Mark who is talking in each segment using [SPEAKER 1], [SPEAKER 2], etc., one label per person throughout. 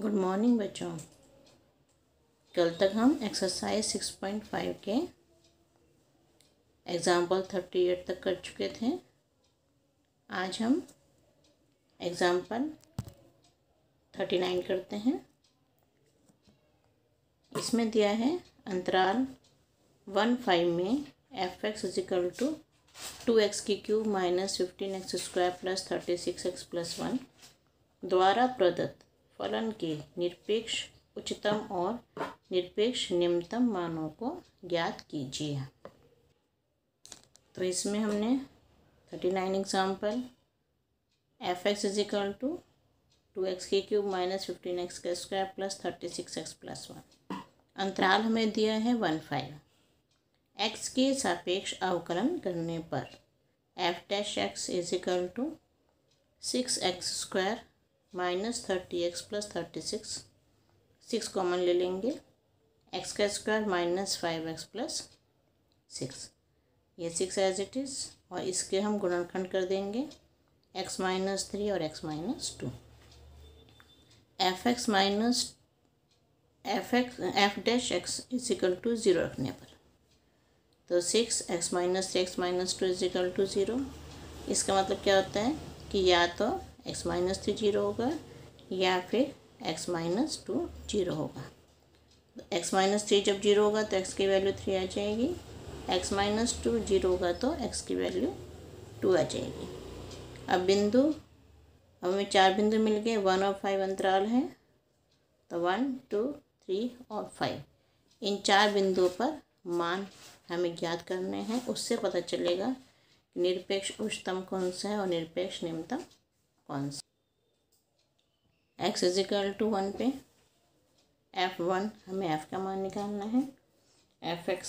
[SPEAKER 1] Good morning बच्चों। कल तक हम एक्सरसाइज 6.5 के एग्ज़ाम्पल 38 तक कर चुके थे। आज हम एग्ज़ाम्पल 39 करते हैं। इसमें दिया है अंतराल 1-5 में f(x) = 2x की cube minus 15x² plus 36x plus 1 द्वारा प्रदत्त फलन के निरपेक्ष उच्चतम और निरपेक्ष निम्नतम मानों को ज्ञात कीजिए। तो इसमें हमने 39 एग्जाम्पल f(x) = 2x की cube minus 15x² plus 36x plus 1 अंतराल हमें दिया है 1-5। x के सापेक्ष अवकलन करने पर f'(x) = 6x² minus 30x plus 36 6 common ले लेंगे, x² माइनस 5x प्लस 6 ये 6 एज इट इज़, और इसके हम गुणनखंड कर देंगे x माइनस 3 और x माइनस 2। f(x) = 0 रखने पर तो 6x माइनस 3 x माइनस 2 = 0। इसका मतलब क्या होता है कि या तो x माइनस 3 0 होगा या फिर x माइनस 2 0 होगा। x माइनस 3 जब 0 होगा तो x की वैल्यू 3 आ जाएगी, x माइनस 2 0 होगा तो x की वैल्यू 2 आ जाएगी। अब हमें 4 बिंदु मिल गए, 1 और 5 अंतराल हैं, तो 1 2 3 और 5 इन 4 बिंदुओं पर मान हमें ज्ञात करने हैं। उससे पता चलेगा कि निरपेक्ष उच्चतम कौन सा है और निरपेक्ष निम्नतम कौन सा। x = 1 पे f1 हमें f का मान निकालना है। f(x)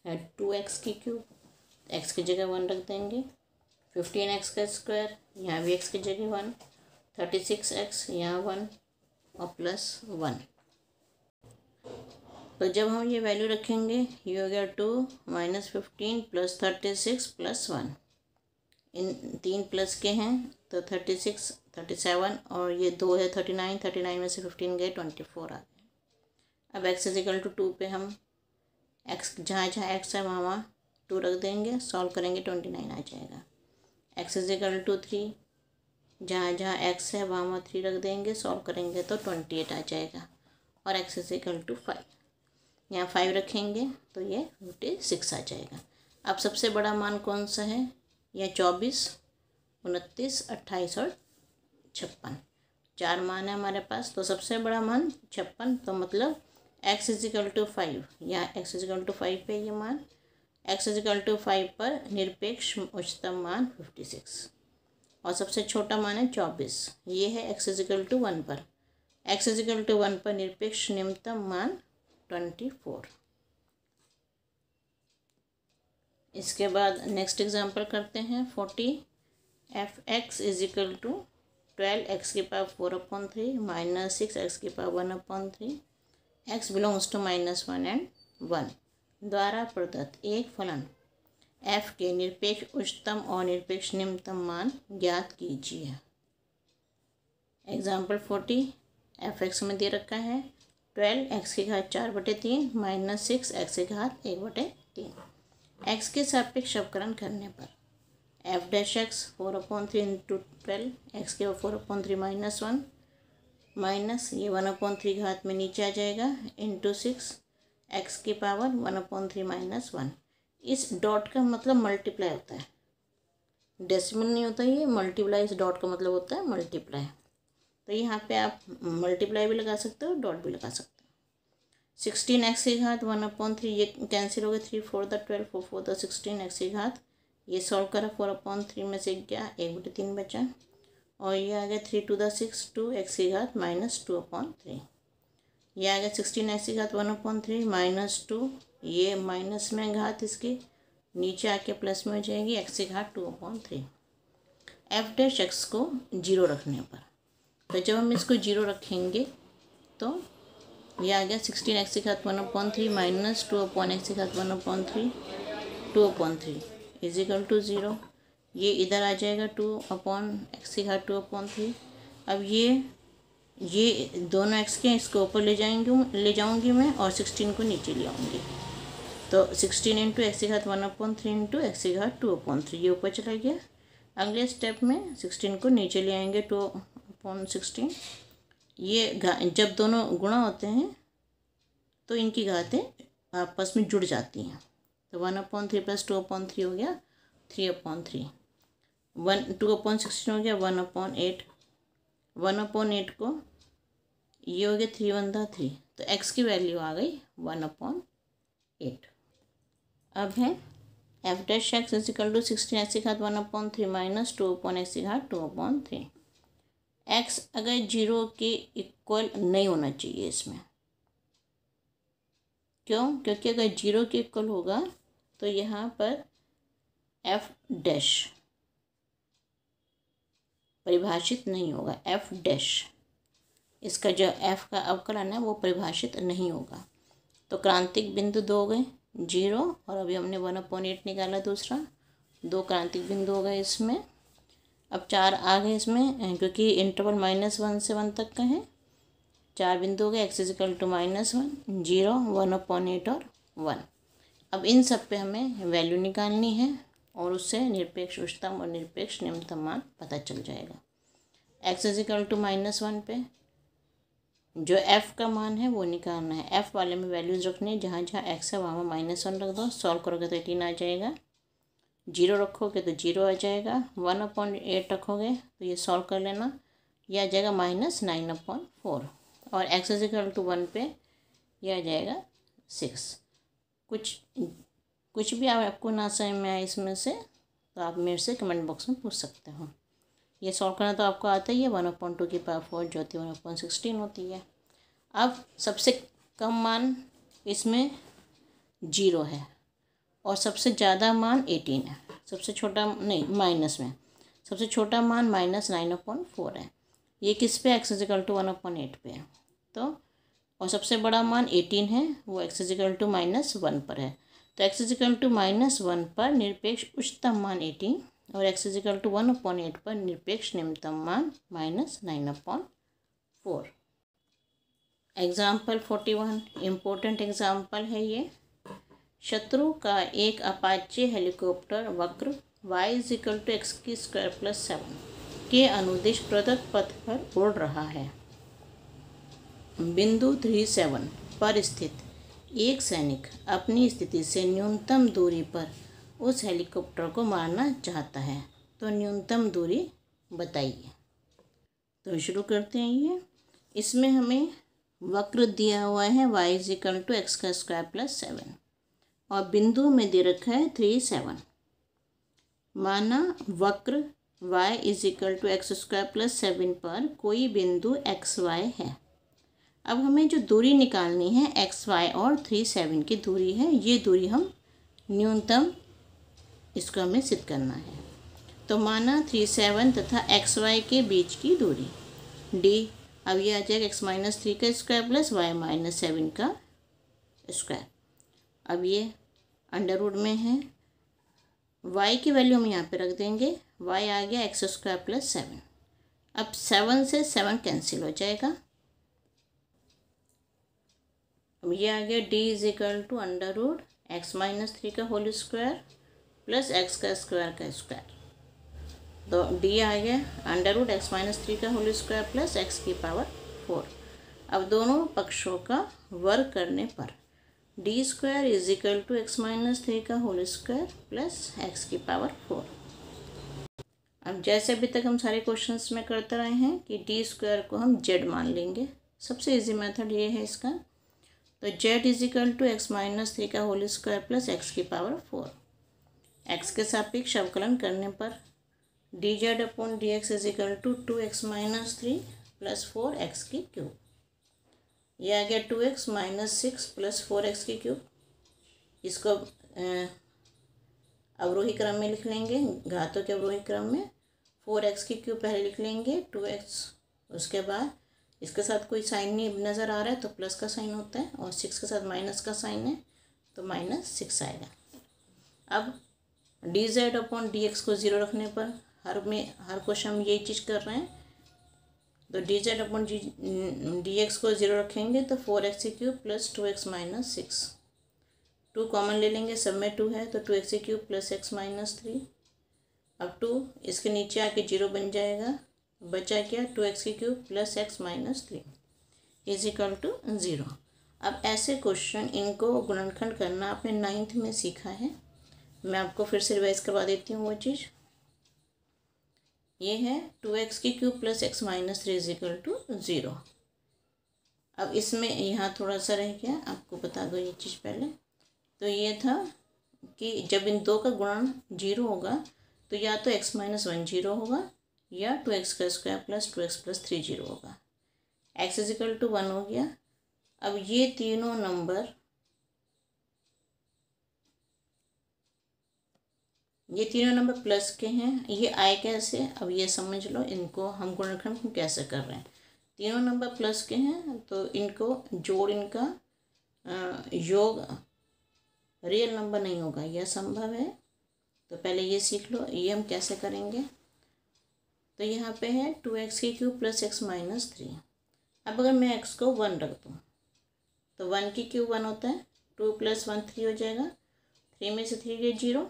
[SPEAKER 1] है 2x की क्यूब, x की जगह 1 रख देंगे, 15x² यहाँ भी x की जगह 1, 36x यहाँ 1 और प्लस 1। तो जब हम ये वैल्यू रखेंगे ये हो गया 2 माइनस 15 प्लस 36 प्लस 1, इन 3 प्लस के हैं तो 36 37 और ये 2 है 39 में से 15 गए 24 आ गए। अब x = 2 पे हम x जहाँ x है वहाँ 2 रख देंगे, सॉल्व करेंगे 29 आ जाएगा। x = 3 जहाँ x है वहाँ 3 रख देंगे, सॉल्व करेंगे तो 28 आ जाएगा। और x = 5 यहाँ 5 रखेंगे तो ये 56 आ जाएगा। अब सबसे बड़ा मान कौन सा है? यह 24, 29, 28 और 56 4 मान है हमारे पास, तो सबसे बड़ा मान 56। तो मतलब x = 5, यहाँ x = 5 पे ये मान, x = 5 पर निरपेक्ष उच्चतम मान 56 और सबसे छोटा मान है 24, ये है x = 1 पर। x = 1 पर निरपेक्ष निम्नतम मान 24। इसके बाद नेक्स्ट एग्जांपल करते हैं 40। f(x) = 12x की पावर 4/3 माइनस 6x की power 1/3 x belongs to -1 and 1 द्वारा प्रदत्त एक फलन f के निरपेक्ष उच्चतम और निरपेक्ष निम्नतम मान ज्ञात कीजिए। एग्जाम्पल 40 f(x) में दे रखा है 12x की घात 4/3 माइनस 6x की घात 1/3। x के सापेक्ष अवकलन करने पर f'(x) 4/3 × 12 x के 4/3 माइनस 1 माइनस ये 1/3 घात में नीचे आ जाएगा इंटू 6 x की पावर 1/3 माइनस 1। इस डॉट का मतलब मल्टीप्लाई होता है, डेसिमल नहीं होता, ये मल्टीप्लाई, इस डॉट का मतलब होता है मल्टीप्लाई। तो यहाँ पे आप मल्टीप्लाई भी लगा सकते हो, डॉट भी लगा सकते हो। 16x की घात 1/3 ये कैंसिल हो गया, 3 4 12 4 4 16x की घात, ये सॉल्व करा 4/3 में से क्या 1/3 बचा, और ये आ गया 3 to the 6 2x की घात माइनस 2/3। ये आ गया 16x की घात 1/3 माइनस 2, ये माइनस में घात इसकी नीचे आके प्लस में हो जाएगी x की घात 2/3। f'(x) को 0 रखने पर, तो जब हम इसको 0 रखेंगे तो ये आ गया 16x की घात 1/3 माइनस 2/x की घात 1/3 2/3 = 0। ये इधर आ जाएगा 2/x की घात 2/3। अब ये ये दोनों एक्स के इसको ऊपर ले जाऊंगी मैं और 16 को नीचे ले आऊँगी। तो 16 इंटू एक्स की घात 1/3 इंटू एक्स की घात 2/3 ये ऊपर चला गया। अगले स्टेप में 16 को नीचे ले आएंगे 2/16। ये जब दोनों गुणा होते हैं तो इनकी घातें आपस में जुड़ जाती हैं। तो 1/3 प्लस 2/3 हो गया 3/3। 2/16 हो गया 1/8। 1/8 को ये हो गया 3×3। तो x की वैल्यू आ गई 1/8। अब है f dash x is equal to 16 x की घात 1/3 माइनस 2/x की घात 2/3। x अगर 0 के इक्वल नहीं होना चाहिए इसमें। क्यों? क्योंकि अगर 0 के इक्वल होगा तो यहाँ पर f डैश परिभाषित नहीं होगा। f डैश इसका जो f का अवकलन है वो परिभाषित नहीं होगा। तो क्रांतिक बिंदु 2 गए 0 और अभी हमने 1/8 निकाला दूसरा। 2 क्रांतिक बिंदु हो गए इसमें। अब 4 आ गए इसमें क्योंकि इंटरवल -1 से 1 तक का है। 4 बिंदु हो गए एक्स इज इक्वल टू -1 0 1/8 और 1। अब इन सब पे हमें वैल्यू निकालनी है और उससे निरपेक्ष उच्चतम और निरपेक्ष निम्नतम मान पता चल जाएगा। एक्स इज इक्वल टू -1 पे जो f का मान है वो निकालना है। f वाले में वैल्यूज़ रखनी है, जहाँ जहाँ x है वहाँ -1 रख दो। सॉल्व करोगे तो 18 आ जाएगा। 0 रखोगे तो 0 आ जाएगा। 1/8 रखोगे तो ये सॉल्व कर लेना, ये आ जाएगा -9/4 और x इज इक्वल टू 1 पे ये आ जाएगा 6। कुछ भी आपको ना समझ में आए इसमें से तो आप मेरे से कमेंट बॉक्स में पूछ सकते हो। ये सॉल्व करना तो आपको आता ही है। 1/2 की पावर 4 जो होती है 1/16 होती है। अब सबसे कम मान इसमें 0 है और सबसे ज़्यादा मान 18 है। सबसे छोटा नहीं माइनस में सबसे छोटा मान -9/4 है। ये किस पे x इज इक्वल टू 1/8 पे है। तो और सबसे बड़ा मान 18 है, वो x इज इक्वल टू -1 पर है। तो x इज इक्वल टू -1 पर निरपेक्ष उच्चतम मान 18 और x इज इक्वल टू 1/8 पर निरपेक्ष निम्नतम मान -9/4। एग्जाम्पल 41 इम्पोर्टेंट एग्जाम्पल है ये। शत्रु का एक अपाचे हेलीकॉप्टर वक्र y is equal to x² + 7 के अनुदिश प्रदत्त पथ पर उड़ रहा है। बिंदु 37 पर स्थित एक सैनिक अपनी स्थिति से न्यूनतम दूरी पर उस हेलीकॉप्टर को मारना चाहता है। तो न्यूनतम दूरी बताइए। तो शुरू करते हैं। ये इसमें हमें वक्र दिया हुआ है y is equal to x² + 7 और बिंदु में दे रखा है 37। माना वक्र y is equal to x² + 7 पर कोई बिंदु xy है। अब हमें जो दूरी निकालनी है xy और 37 की दूरी है, ये दूरी हम न्यूनतम इसको हमें सिद्ध करना है। तो माना 37 तथा xy के बीच की दूरी d। अब ये आ जाएगा x-3 का स्क्वायर प्लस y-7 का स्क्वायर। अब ये अंडर रूट में है, y की वैल्यू हम यहाँ पे रख देंगे। y आ गया x² + 7। अब 7 से 7 कैंसिल हो जाएगा। अब ये आ गया d is equal to under root x-3 का होल स्क्वायर प्लस x का स्क्वायर का स्क्वायर। तो d आ गया अंडर रूट x-3 का होल स्क्वायर प्लस x की पावर 4। अब दोनों पक्षों का वर्ग करने पर d² is equal to x-3 का होल स्क्वायर प्लस x की पावर 4। अब जैसे अभी तक हम सारे क्वेश्चंस में करते रहे हैं कि d² को हम z मान लेंगे। सबसे इजी मेथड ये है इसका। तो z is equal to x-3 का होल स्क्वायर प्लस x की पावर 4। x के सापेक्ष अवकलन करने पर dz/dx is equal to 2x-3 + 4x की क्यूब। यह आ गया 2x - 6 + 4x की क्यूब। इसको अवरोही क्रम में लिख लेंगे, घातों के अवरोही क्रम में। 4x की क्यूब पहले लिख लेंगे, 2x उसके बाद इसके साथ कोई साइन नहीं नज़र आ रहा है तो प्लस का साइन होता है और 6 के साथ माइनस का साइन है तो -6 आएगा। अब dz/dx को 0 रखने पर हर क्वेश्चन हम यही चीज़ कर रहे हैं। तो D Z upon d x को 0 रखेंगे तो 4x³ plus 2x minus 6। 2 common ले लेंगे, सब में 2 है तो 2x³ प्लस x माइनस 3। अब 2 इसके नीचे आके 0 बन जाएगा, बचा क्या 2x³ plus x minus 3 is equal to 0। अब ऐसे क्वेश्चन इनको गुणनखंड करना आपने 9th में सीखा है, मैं आपको फिर से रिवाइज करवा देती हूँ वो चीज़। ये है 2x³ plus x minus 3 is equal to 0। अब इसमें यहाँ थोड़ा सा रह गया, आपको बता दो ये चीज़ पहले। तो ये था कि जब इन दो का गुणन 0 होगा तो या तो x माइनस 1 0 होगा या 2x का स्क्वायर प्लस 2x प्लस 3 0 होगा। x इज इक्वल टू 1 हो गया। अब ये तीनों नंबर प्लस के हैं, ये आए कैसे, अब ये समझ लो। इनको हम गुणनखंड कैसे कर रहे हैं, तीनों नंबर प्लस के हैं तो इनको जोड़, इनका योग रियल नंबर नहीं होगा, यह संभव है। तो पहले ये सीख लो, ये हम कैसे करेंगे। तो यहाँ पे है 2x³ प्लस x माइनस 3। अब अगर मैं x को 1 रख दूँ तो 1 की क्यूब 1 होता है, 2 प्लस 1 3 हो जाएगा, 3 में से 3 गए 0,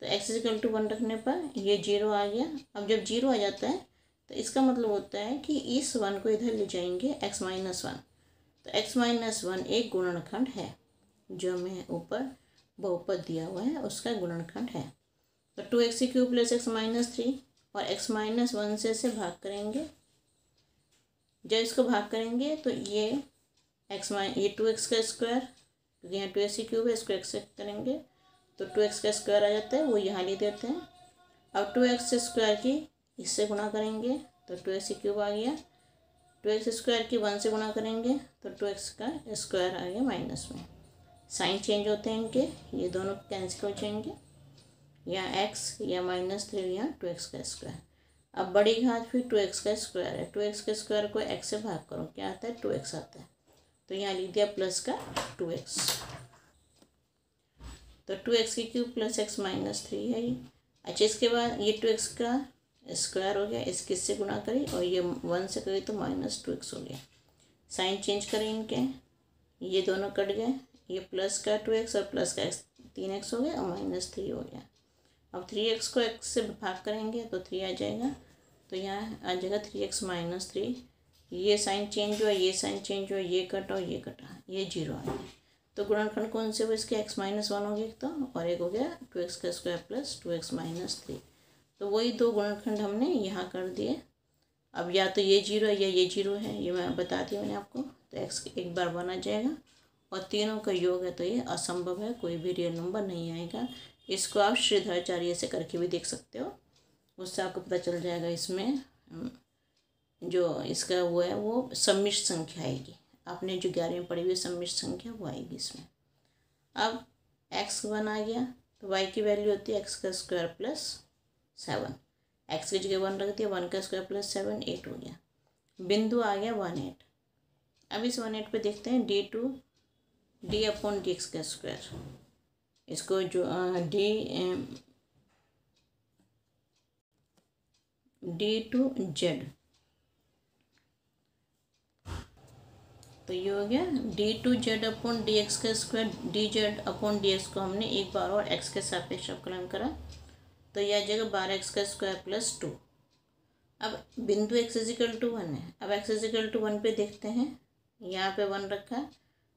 [SPEAKER 1] तो x इक्वल टू 1 रखने पर ये 0 आ गया। अब जब 0 आ जाता है तो इसका मतलब होता है कि इस 1 को इधर ले जाएंगे x माइनस 1, तो x माइनस 1 एक गुणनखंड है, जो हमें ऊपर बहुपद दिया हुआ है उसका गुणनखंड है। तो 2x³ प्लस x माइनस 3 और x माइनस 1 से इसे भाग करेंगे। जब इसको भाग करेंगे तो ये ये 2x का स्क्वायर, क्योंकि यहाँ 2x³ है, इसको x से करेंगे तो 2x का स्क्वायर आ जाता है, वो यहाँ लिख देते हैं। अब 2x स्क्वायर की इससे गुणा करेंगे तो 2x³ आ गया, 2x स्क्वायर की 1 से गुणा करेंगे तो 2x का स्क्वायर आ गया माइनस में। साइन चेंज होते हैं इनके, ये दोनों कैंसिल हो जाएंगे, यहाँ x या माइनस 3 यहाँ 2x का स्क्वायर। अब बड़ी घात फिर 2x का स्क्वायर है, 2x के स्क्वायर को x से भाग करो, क्या आता है 2x आता है, तो यहाँ लिख दिया प्लस का 2x। तो 2x³ प्लस x माइनस 3 है ये। अच्छा, इसके बाद ये 2x का स्क्वायर हो गया, इसके से गुणा करी और ये 1 से करी तो माइनस 2x हो गया। साइन चेंज करें इनके, ये दोनों कट गए, ये प्लस का 2x और प्लस का 3x हो गया और माइनस 3 हो गया। अब 3x को x से भाग करेंगे तो 3 आ जाएगा, तो यहाँ आ जाएगा 3x माइनस 3। ये साइन चेंज हुआ, ये साइन चेंज हुआ, ये कटा और ये कटा, ये 0 आ गया। तो गुणनखंड कौन से हुए इसके, x माइनस 1 हो गया एक तो, और एक हो गया 2x का स्क्वायर प्लस 2x माइनस 3। तो वही दो गुणनखंड हमने यहाँ कर दिए। अब या तो ये 0 है या ये 0 है, ये मैं बता दी मैंने आपको। तो x एक बार बना जाएगा और तीनों का योग है तो ये असंभव है, कोई भी रियल नंबर नहीं आएगा। इसको आप श्रीधराचार्य से करके भी देख सकते हो, उससे आपको पता चल जाएगा। इसमें जो इसका वो है वो सम्मिश्र संख्या आएगी, आपने जो 11वीं पढ़ी हुई सम्मिश्र संख्या वो आएगी इसमें। अब x 1 आ गया तो y की वैल्यू होती है x का स्क्वायर प्लस 7, x की जगह 1 रख दिया, 1 का स्क्वायर प्लस 7 8 हो गया। बिंदु आ गया 1 8। अब इस 1 8 पे देखते हैं d अपॉन dx का स्क्वायर, इसको जो d/z, तो ये हो गया d/z अपॉन dx का स्क्वायर। dz अपॉन dx को हमने एक बार और x के सापेक्ष अवकलन करा तो यह आ जाएगा 12x का स्क्वायर प्लस 2। अब बिंदु x इक्वल टू 1 है, अब x इक्वल टू 1 पे देखते हैं, यहाँ पे 1 रखा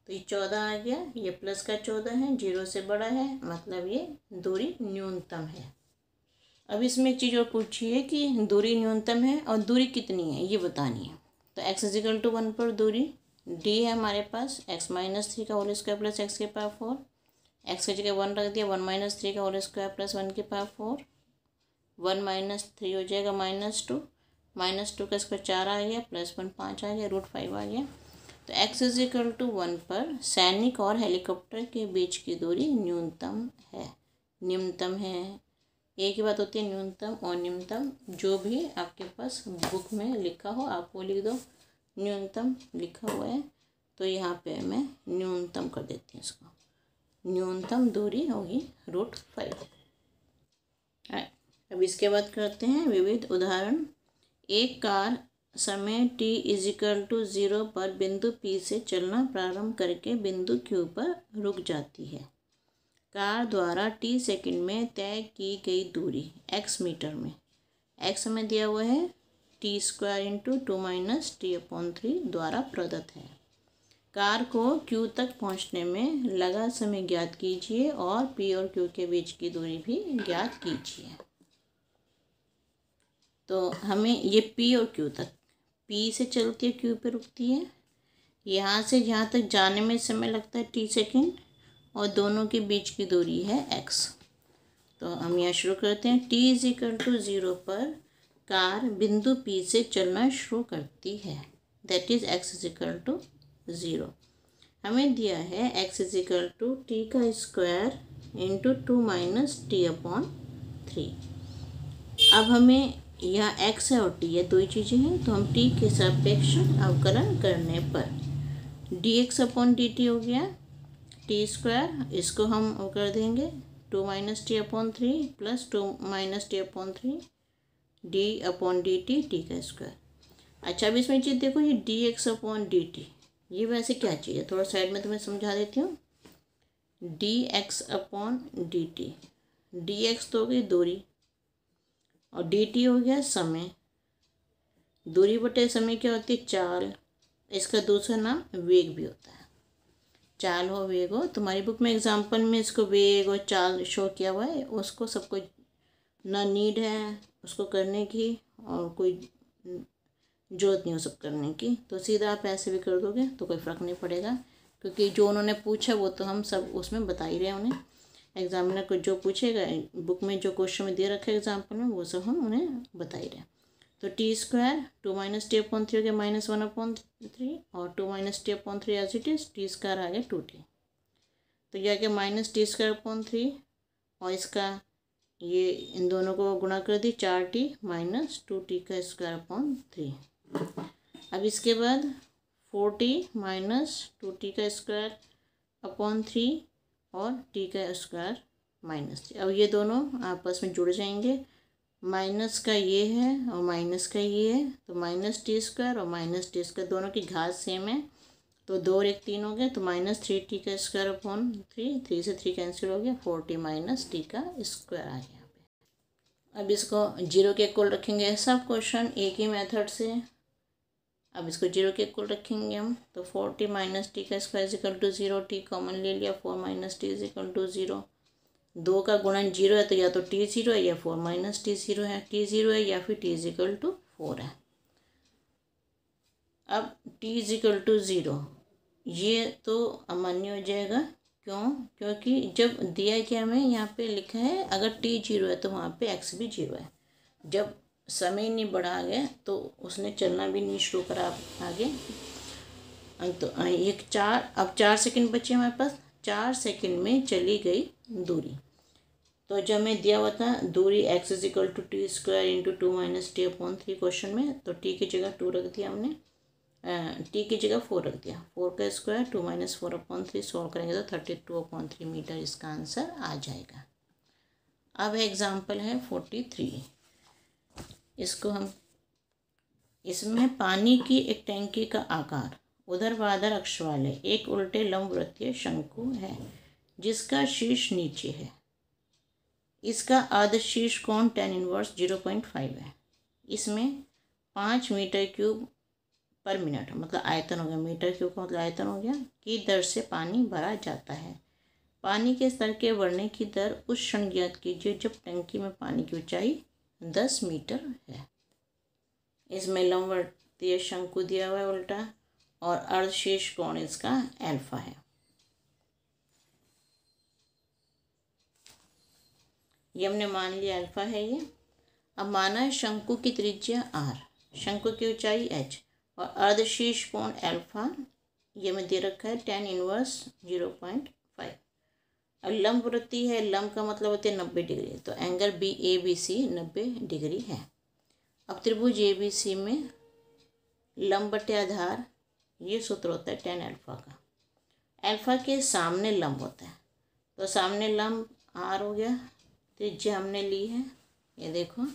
[SPEAKER 1] तो ये 14 आ गया, ये प्लस का 14 है, 0 से बड़ा है, मतलब ये दूरी न्यूनतम है। अब इसमें एक चीज़ और पूछी है कि दूरी न्यूनतम है और दूरी कितनी है ये बतानी है। तो x इक्वल टू 1 पर दूरी d है हमारे पास, x माइनस 3 का होल स्क्वायर प्लस x के पावर 4, x की जगह 1 रख दिया, 1 माइनस 3 का होल स्क्वायर प्लस 1 के पावर 4, 1 माइनस 3 हो जाएगा माइनस टू का स्क्वायर 4 आ गया, प्लस 1 5 आ गया, √5 आ गया। तो x इक्वल टू 1 पर सैनिक और हेलीकॉप्टर के बीच की दूरी न्यूनतम है। एक ही बात होती है न्यूनतम और निम्नतम, जो भी आपके पास बुक में लिखा हो आप वो लिख दो। न्यूनतम लिखा हुआ है तो यहाँ पे मैं न्यूनतम कर देती हूँ इसको, न्यूनतम दूरी होगी √5। अब इसके बाद करते हैं विविध उदाहरण। एक कार समय t = 0 पर बिंदु P से चलना प्रारंभ करके बिंदु Q पर रुक जाती है। कार द्वारा t सेकंड में तय की गई दूरी x मीटर में, x हमें दिया हुआ है t² × 2 - t/3 द्वारा प्रदत्त है। कार को Q तक पहुंचने में लगा समय ज्ञात कीजिए और P और Q के बीच की दूरी भी ज्ञात कीजिए। तो हमें ये P और Q तक, P से चलती है Q पे रुकती है, यहाँ से जहाँ तक जाने में समय लगता है t सेकंड और दोनों के बीच की दूरी है x। तो हम यहाँ शुरू करते हैं। t = 0 पर कार बिंदु P से चलना शुरू करती है, दैट इज़ x = 0। हमें दिया है x = t² × 2 - t/3। अब हमें यहाँ x है और t है, दो ही चीज़ें हैं, तो हम t के सापेक्ष अवकलन करने पर dx/dt हो गया t², इसको हम वो कर देंगे 2 - t/3 + 2 - t/3 d/dt t²। अच्छा, अब इसमें चीज़ देखो, ये dx/dt ये वैसे क्या चीज़ है, थोड़ा साइड में तुम्हें समझा देती हूँ। dx/dt, dx तो हो गई दूरी और dt हो गया समय। दूरी बटे समय क्या होती है, चाल। इसका दूसरा नाम वेग भी होता है। चाल हो वेग हो, तुम्हारी बुक में एग्जाम्पल में इसको वेग और चाल शो किया हुआ है। उसको सबको ना नीड है उसको करने की और कोई जरूरत नहीं हो सब करने की, तो सीधा आप ऐसे भी कर दोगे तो कोई फ़र्क नहीं पड़ेगा, क्योंकि जो उन्होंने पूछा वो तो हम सब उसमें बता ही रहे हैं उन्हें। एग्जामिनर को जो पूछेगा बुक में जो क्वेश्चन में दे रखा है एग्जाम्पल में वो सब हम उन्हें बता ही रहे हैं। तो t² 2 - t/3 हो गया -1/3 और 2 - t/3 as it is, t² आ गया 2t। तो यह आ गया -t² और इसका ये इन दोनों को गुणा कर दी 4t - 2t²/3। अब इसके बाद 4t - 2t²/3 और t² -3। अब ये दोनों आपस में जुड़ जाएंगे, माइनस का ये है और माइनस का ये है, तो -t² और -t² दोनों की घात सेम है, तो 2 और 1 3 हो गया, तो -3t²/3, 3 से 3 कैंसिल हो गया, 4t - t² आ गया। अब इसको 0 के इक्वल रखेंगे, सब क्वेश्चन एक ही मेथड से। अब इसको 0 के इक्वल रखेंगे हम, तो 4t - t² = 0, t कॉमन ले लिया, 4 - t = 0। 2 का गुणन 0 है तो या तो t 0 है या 4 - t 0 है, t 0 है या फिर t = 4 है। अब t = 0 ये तो अमान्य हो जाएगा, क्यों? क्योंकि जब दिया क्या हमें यहाँ पे लिखा है, अगर t 0 है तो वहाँ पे x भी 0 है। जब समय नहीं बढ़ा गया तो उसने चलना भी नहीं शुरू करा आगे। तो एक 4 सेकंड बचे हमारे पास, 4 सेकंड में चली गई दूरी। तो जब हमें दिया हुआ था दूरी x = t² × 2 - t/3 क्वेश्चन में, तो t की जगह 2 रख दिया हमने, t की जगह 4 रख दिया, 4 का स्क्वायर 2 - 4/3 सॉल्व करेंगे तो 32/3 मीटर इसका आंसर आ जाएगा। अब एग्जाम्पल है 43। इसको हम, इसमें पानी की एक टैंकी का आकार ऊर्ध्वाधर अक्ष वाले एक उल्टे लंबवृत्तीय शंकु है जिसका शीर्ष नीचे है। इसका अर्धशीर्ष कोण tan इनवर्स 0.5 है। इसमें 5 m3/मिनट, मतलब आयतन हो गया, मीटर क्यूब का मतलब आयतन हो गया, की दर से पानी भरा जाता है। पानी के स्तर के बढ़ने की दर उस क्षण ज्ञात कीजिए जब टंकी में पानी की ऊंचाई 10 मीटर है। इसमें लंबवृत्तीय शंकु दिया हुआ है उल्टा और अर्धशीर्ष कोण इसका अल्फा है। ये हमने मान लिया अल्फा है ये। अब माना है शंकु की त्रिज्या r, शंकु की ऊंचाई h और अर्धशीर्ष कोण अल्फा ये में दे रखा है tan इनवर्स 0.5। अब लंबवृत्तीय है, लंब का मतलब होता है 90 डिग्री, तो एंगल BABC 90 डिग्री है। अब त्रिभुज ABC में लंब बटे आधार ये सूत्र होता है tan अल्फा का। अल्फा के सामने लंब होता है, तो सामने लंब r हो गया, त्रिज्या हमने ली है, ये देखो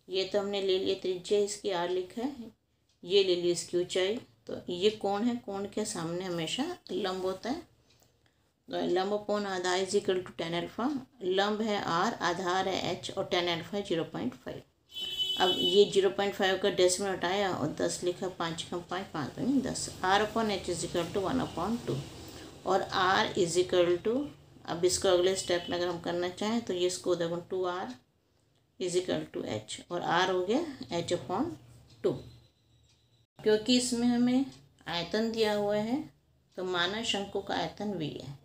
[SPEAKER 1] ये तो हमने ले लिया त्रिज्या इसकी r लिखा है, ये ले ली इसकी ऊंचाई। तो ये कोण है, कोण के सामने हमेशा लंब होता है। तो लंब अपॉन आधार is equal to tan alpha. लंब है r, आधार है h और tan अल्फा है 0.5। अब ये 0.5 का डेसिमल हटाया और 10 लिखा, 5 कम 5, 5 दूनी 10। r upon h is equal to 1/2 और r इज इक्वल टू, अब इसको अगले स्टेप में अगर हम करना चाहें तो ये इसको देखो 2r is equal to h और r हो गया h/2। क्योंकि इसमें हमें आयतन दिया हुआ है तो माना शंकु का आयतन v है।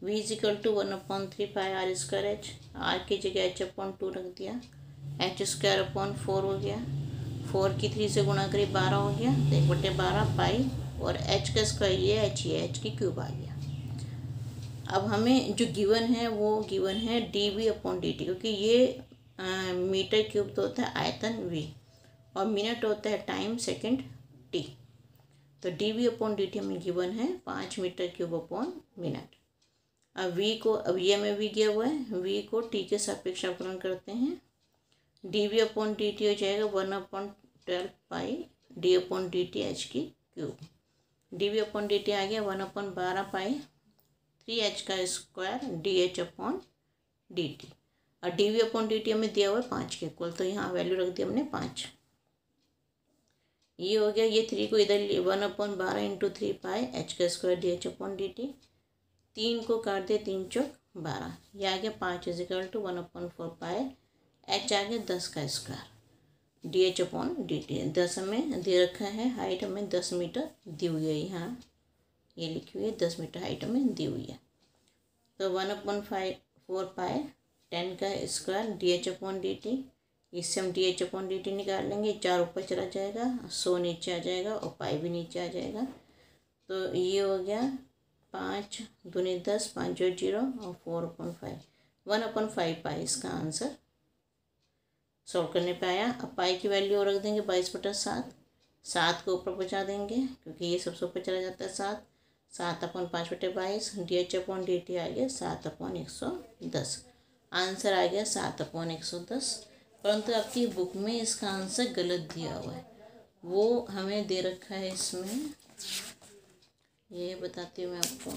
[SPEAKER 1] v is equal to 1/3 pi r square h, r की जगह h/2 रख दिया, h²/4 हो गया। 4 की 3 से गुणा करी 12 हो गया, तो 1/12 पाई और h का स्क्वायर ये h की क्यूब आ गया। अब हमें जो गिवन है वो गिवन है dv/dt, क्योंकि ये मीटर क्यूब तो होता है आयतन v और मिनट होता है टाइम सेकंड t। तो dv/dt हमें गिवन है 5 मीटर क्यूब अपॉन मिनट। अब v को, अब ये हमें v दिया हुआ है, v को t के सापेक्ष अवकलन करते हैं। dv/dt हो जाएगा 1/12 पाई d/dt h की क्यूब। dv/dt आ गया 1/12 पाई 3h का स्क्वायर dh/dt। और dv/dt हमें दिया हुआ है 5 के इक्वल, तो यहाँ वैल्यू रख दी हमने 5। ये हो गया, ये 3 को इधर 1/12 इंटू 3 पाई h का स्क्वायर dh/dt। 3 को काट दे, 3 चौक 12, ये आ गया 5 is equal to 1/4 pi h आ गया 10 का स्क्वायर dh/dt। 10 हमें दे रखा है, हाइट हमें 10 मीटर दी हुई है, यहाँ ये लिखी हुई है 10 मीटर हाइट हमें दी हुई है। तो 1/4 पाई 10 का स्क्वायर dh/dt, इससे हम dh/dt निकाल लेंगे। 4 ऊपर चला जाएगा, 100 नीचे आ जाएगा और पाई भी नीचे आ जाएगा। तो ये हो गया 5 दूनी 10, 5 जो 0 और 4/5, 1/5 पाई इसका आंसर सॉल्व करने पे आया। अब पाई की वैल्यू और रख देंगे 22/7, 7 को ऊपर पहुँचा देंगे क्योंकि ये सबसे ऊपर चला जाता है 7, 7/5/22 dh/dt आ गया 7/110। आंसर आ गया 7/110। परंतु आपकी बुक में इसका आंसर गलत दिया हुआ है, वो हमें दे रखा है इसमें, ये बताती हूँ मैं आपको।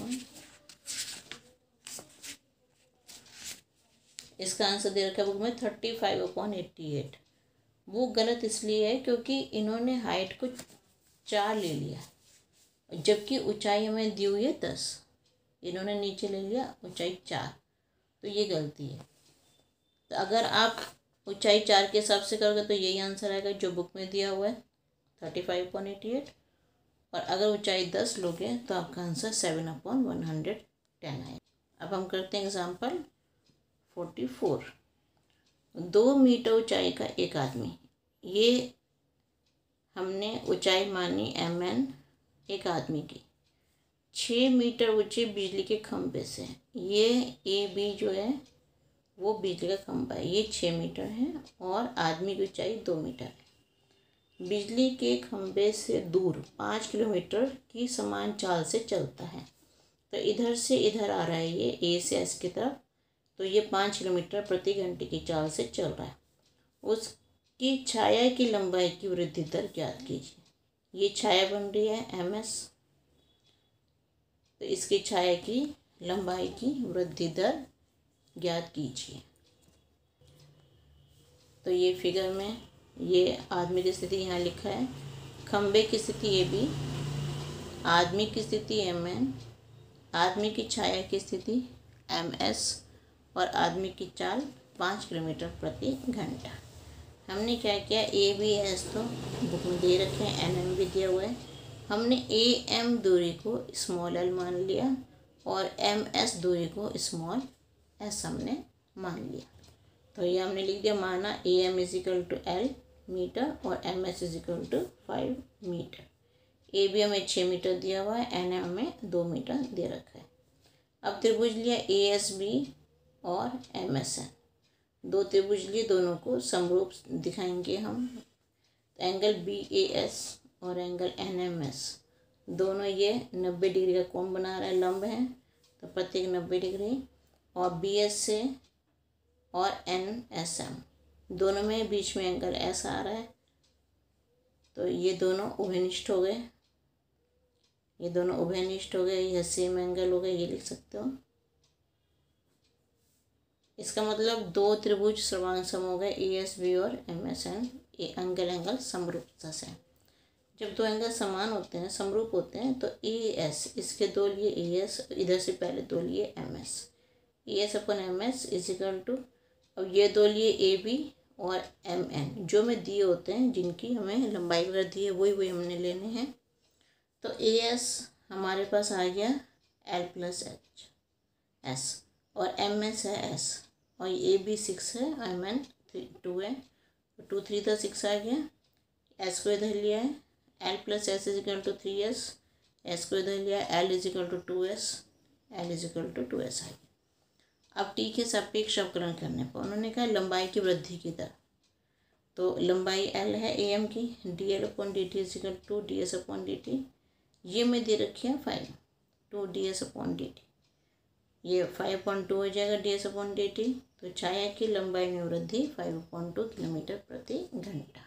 [SPEAKER 1] इसका आंसर दे रखा है बुक में 35/88। वो गलत इसलिए है क्योंकि इन्होंने हाइट को 4 ले लिया, जबकि ऊंचाई हमें दी हुई है 10, इन्होंने नीचे ले लिया ऊंचाई 4, तो ये गलती है। तो अगर आप ऊंचाई 4 के हिसाब से करोगे तो यही आंसर आएगा जो बुक में दिया हुआ है 35/88। और अगर ऊंचाई 10 लोगे तो आपका आंसर 7/110 आएगा। अब हम करते हैं एग्जाम्पल 44। 2 मीटर ऊंचाई का एक आदमी, ये हमने ऊंचाई मानी mn एक आदमी की, 6 मीटर ऊंचे बिजली के खंभे से, ये AB जो है वो बिजली का खंभा है, ये 6 मीटर है और आदमी की ऊंचाई 2 मीटर है। बिजली के खंभे से दूर 5 किलोमीटर की समान चाल से चलता है। तो इधर से इधर आ रहा है ये A से S की तरफ, तो ये 5 किलोमीटर प्रति घंटे की चाल से चल रहा है। उसकी छाया की लंबाई की वृद्धि दर ज्ञात कीजिए। ये छाया बन रही है MS, तो इसकी छाया की लंबाई की वृद्धि दर ज्ञात कीजिए। तो ये फिगर में ये आदमी की स्थिति यहाँ लिखा है, खंबे की स्थिति AB, आदमी की स्थिति MN, आदमी की छाया की स्थिति MS और आदमी की चाल 5 किलोमीटर प्रति घंटा। हमने क्या किया, ABS तो बुक में दे रखे हैं, NM भी दिया हुआ है, हमने AM दूरी को स्मॉल l मान लिया और MS दूरी को स्मॉल s हमने मान लिया। तो ये हमने लिख दिया, माना AM = L मीटर और MS = 5 मीटर। AB हमें 6 मीटर दिया हुआ है, NM हमें 2 मीटर दे रखा है। अब त्रिभुज लिया ASB और MSN, 2 त्रिभुज लिए, दोनों को समरूप दिखाएंगे हम। एंगल BAS और एंगल NMS दोनों ये 90 डिग्री का कोण बना रहा है, लंब है तो प्रत्येक 90 डिग्री। और BS से और NSM दोनों में बीच में एंगल S आ रहा है, तो ये दोनों उभयनिष्ठ हो गए, ये दोनों उभयनिष्ठ हो गए, यह सेम एंगल हो गए, ये लिख सकते हो। इसका मतलब दो त्रिभुज सर्वांग सम हो गए, ASB और MSN, ये एंगल समरूपता से। जब दो एंगल समान होते हैं, समरूप होते हैं, तो AS, इसके दो लिए AS, इधर से पहले दो लिए MS, AS upon MS is equal to, अब ये दो लिए AB और MN, जो में दिए होते हैं, जिनकी हमें लंबाई वगैरह दी है वही हमने लेने हैं। तो AS हमारे पास आ गया L+H S, और MS है S, और AB 6 है, MN 2 है, तो 2 3 × 6 आ गया। S को इधर लिया है, L+S is equal to 3S, S को इधर लिया है, L is equal to 2S, L is equal to 2S आ गया। अब T के सापेक्ष अवकलन करने पर उन्होंने कहा लंबाई की वृद्धि की दर, तो लंबाई L है AM की, dL/dt is equal to ds/dt, ये में दे रखी है 5, 2 ds/dt, ये 5.2 हो जाएगा ds/dt। तो छाया की लंबाई में वृद्धि 5.2 किलोमीटर प्रति घंटा।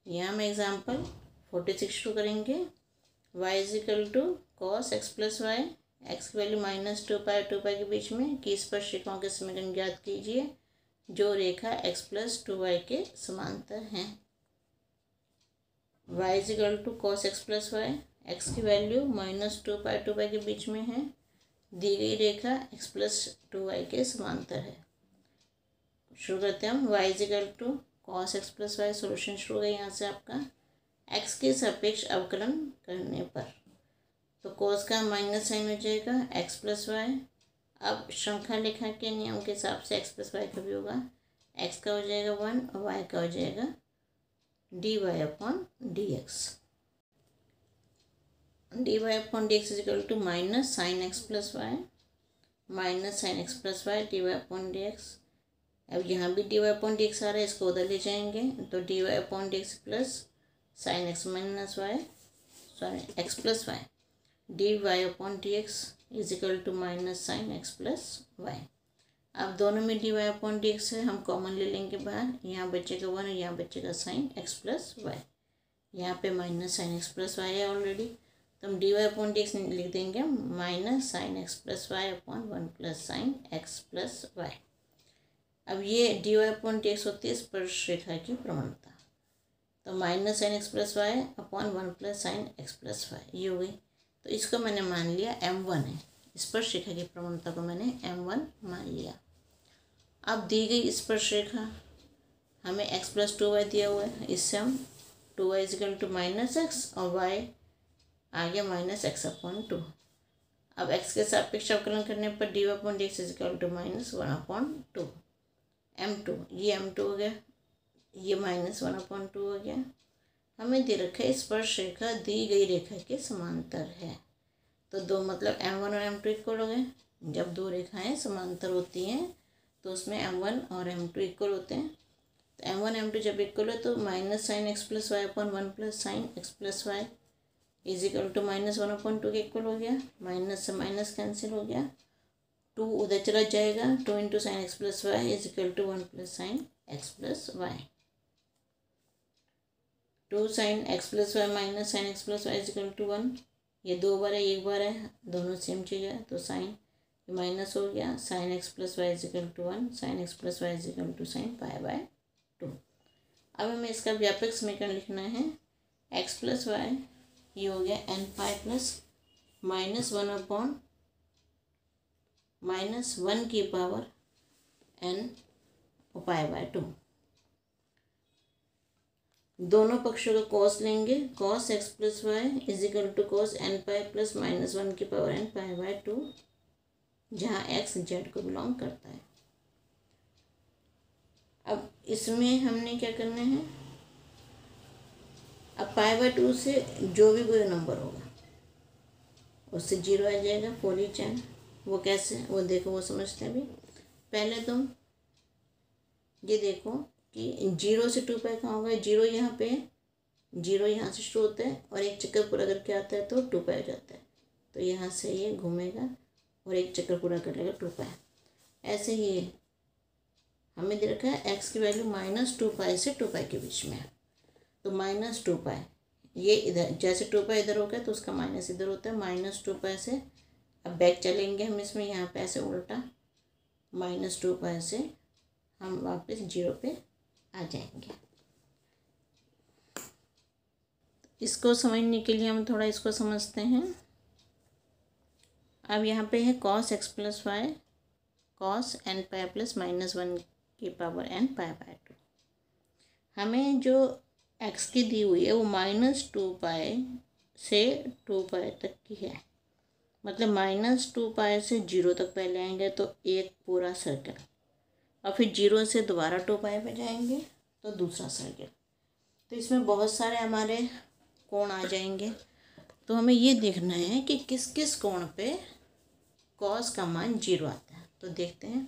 [SPEAKER 1] यहाँ हम एग्जाम्पल 46 शुरू करेंगे। y is equal to cos x plus y, x की वैल्यू -2π 2π के बीच में की स्पर्शिकाओं के समीकरण ज्ञात कीजिए जो रेखा x प्लस 2y के समांतर हैं। y is equal to cos x plus y, x की वैल्यू -2π 2π के बीच में है, दी गई रेखा x प्लस 2y के समांतर है। शुरू करते हैं हम। y is equal to cos x plus y, solution शुरू हो गया यहाँ से आपका। x के सापेक्ष अवकलन करने पर तो कॉस का माइनस साइन हो जाएगा x प्लस वाई। अब श्रृंखला लेखा के नियम के हिसाब से x प्लस वाई का भी होगा, x का हो जाएगा 1 और y का हो जाएगा dy/dx। dy/dx is equal to minus sine x plus y, minus sine x plus y dy/dx। अब यहाँ भी dy/dx आ रहा है, इसको उधर ले जाएंगे तो dy/dx plus sine x minus y, sorry x plus y, dy/dx is equal to minus sine x plus y. अब दोनों में dy/dx है, हम कॉमन ले लेंगे बाहर, यहाँ बचेगा 1 और यहाँ बचेगा साइन एक्स प्लस वाई, यहाँ पे minus sine x plus y है ऑलरेडी, तो हम dy/dx लिख देंगे minus sine x plus y upon 1 plus sine x plus y. अब ये dy/dx होती है स्पर्श रेखा की प्रवणता, तो minus sine x plus y upon 1 plus sine x plus y ये हो गई। तो इसको मैंने मान लिया m1 है, स्पर्श रेखा की प्रवणता को मैंने m1 मान लिया। अब दी गई स्पर्श रेखा हमें x प्लस 2y दिया हुआ है, इससे हम 2y is equal to minus x और y आ गया माइनस एक्स अपॉन 2। अब x के सापेक्ष अवकलन करने पर dy/dx is equal to -1/2 m2, ये m2 हो गया, ये -1/2 हो गया। हमें दे रखा है स्पर्श रेखा दी गई रेखा के समांतर है, तो दो मतलब m1 और m2 इक्वल हो गए। जब दो रेखाएं समांतर होती हैं तो उसमें m1 और m2 इक्वल होते हैं, तो m1 m2 जब इक्वल हो तो minus sine x plus y upon 1 plus sine x plus y is equal to -1/2 के इक्वल हो गया, माइनस से माइनस कैंसिल हो गया, 2 उधर चला जाएगा, 2 into sine x plus y is equal to 1 plus sine x plus y, 2 sine x plus y minus sine x plus y is equal to 1, ये 2 बार है 1 बार है, दोनों सेम चीज़ है, तो साइन माइनस हो गया, sine x plus y is equal to 1, sine x plus y is equal to sine π/2। अब हमें इसका व्यापक समीकरण लिखना है, एक्स प्लस वाई ये हो गया n पाई प्लस -1 की पावर n π/2। दोनों पक्षों का कॉस लेंगे, cos x plus y is equal to cos n pi plus -1 की पावर n π/2, जहाँ x z को बिलोंग करता है। अब इसमें हमने क्या करना है, अब π/2 से जो भी कोई नंबर होगा उससे 0 आ जाएगा फॉर ईच एन। वो कैसे, वो देखो, वो समझते हैं अभी। पहले तुम ये देखो कि 0 से 2π कहाँ होगा, 0 यहाँ पे, 0 यहाँ से शुरू होता है और एक चक्कर पूरा करके आता है तो 2π हो जाता है। तो यहाँ से ये घूमेगा और एक चक्कर पूरा कर लेगा 2π। ऐसे ही हमें दे रखा है x की वैल्यू -2π से 2π के बीच में। तो -2π ये इधर, जैसे 2π इधर हो गया तो उसका माइनस इधर होता है, -2π से अब बैक चलेंगे हम इसमें, यहाँ पे ऐसे उल्टा -2π से हम वापस 0 पे आ जाएंगे। इसको समझने के लिए हम थोड़ा इसको समझते हैं। अब यहाँ पे है cos x + y cos nπ + -1 की पावर nπ/2। हमें जो x की दी हुई है वो -2π से 2π तक की है, मतलब -2π से 0 तक पहले आएंगे तो एक पूरा सर्कल, और फिर 0 से दोबारा 2π पे जाएंगे तो दूसरा सर्कल। तो इसमें बहुत सारे हमारे कोण आ जाएंगे। तो हमें ये देखना है कि किस किस कोण पे cos का मान 0 आता है। तो देखते हैं,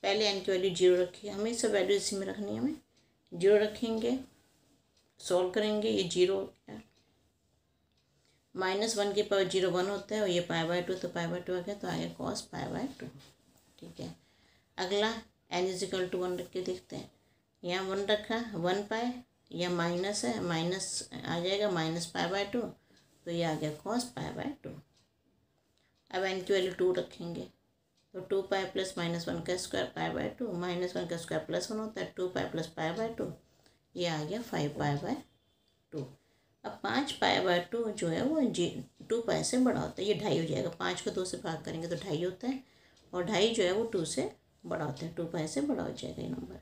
[SPEAKER 1] पहले n की वैल्यू 0 रखी है, हमें सब वैल्यू इसी में रखनी है। हमें 0 रखेंगे, सॉल्व करेंगे, ये 0 हो गया, -1 की पावर 0 1 होता है और ये π/2, तो π/2 आ गया, तो आ गया cos π/2। ठीक है, अगला n = 1 रख के देखते हैं। यहाँ 1 रखा, 1π, या माइनस है, माइनस आ जाएगा -π/2, तो ये आ गया cos π/2। अब n की वैल्यू 2 रखेंगे, तो 2π + -1 का स्क्वायर π/2, -1 का स्क्वायर +1 होता है, 2π + π/2, ये आ गया 5π/2। अब 5π/2 जो है वो 2π से बड़ा होता है, ये 2.5 हो जाएगा। 5 को 2 से भाग करेंगे तो 2.5 होता है, और 2.5 जो है वो 2 से बड़ा होता है, 2π से बड़ा हो जाएगा ये नंबर।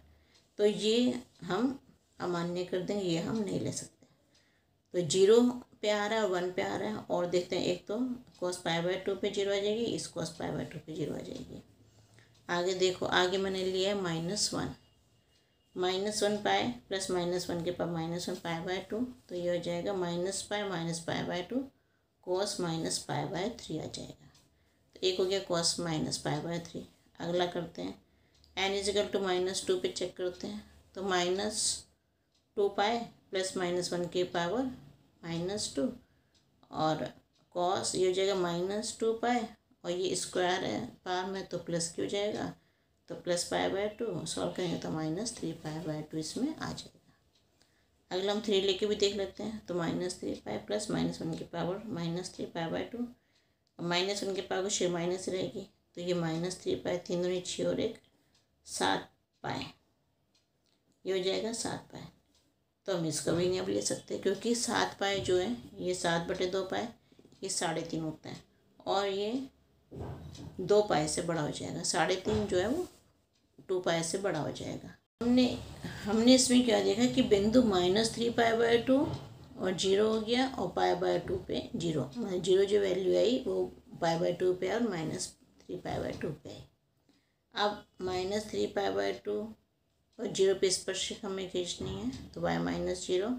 [SPEAKER 1] तो ये हम अमान्य कर देंगे, ये हम नहीं ले सकते। तो 0 पे आ रहा है और 1 पे आ रहा है, और देखते हैं, एक तो cos π/2 पे 0 आ जाएगी, इस cos π/2 पे 0 आ जाएगी। आगे देखो, आगे मैंने लिया है -1, -1π + -1 के पावर -1 π/2, तो ये हो जाएगा -π -π/2 cos -π/3 आ जाएगा। तो एक हो गया cos -π/3। अगला करते हैं, n = -2 पे चेक करते हैं, तो -2π + -1 की पावर -2 और cos, ये हो जाएगा -2π, और ये स्क्वायर है पावर में तो प्लस की हो जाएगा, तो +π/2 सॉल्व करेंगे तो -3π/2 इसमें आ जाएगा। अगला हम 3 लेके भी देख लेते हैं, तो -3π + -1 की पावर -3π/2, -1 की पावर शेयर माइनस रहेगी, तो ये -3π, 3 दूनी 6 और 1 7π, ये हो जाएगा 7π। तो हम इसका भी नहीं अब ले सकते, क्योंकि 7π जो है ये 7/2π, ये 3.5 होता है, और ये 2π से बड़ा हो जाएगा। 3.5 जो है वो 2π से बड़ा हो जाएगा। हमने इसमें क्या देखा कि बिंदु -3π/2 और 0 हो गया, और π/2 पे 0, मतलब 0 जो वैल्यू आई वो π/2 पे और -3π/2 पे आई। अब -3π/2 और 0 पे स्पर्शरेखा हमें खींचनी है, तो y -0,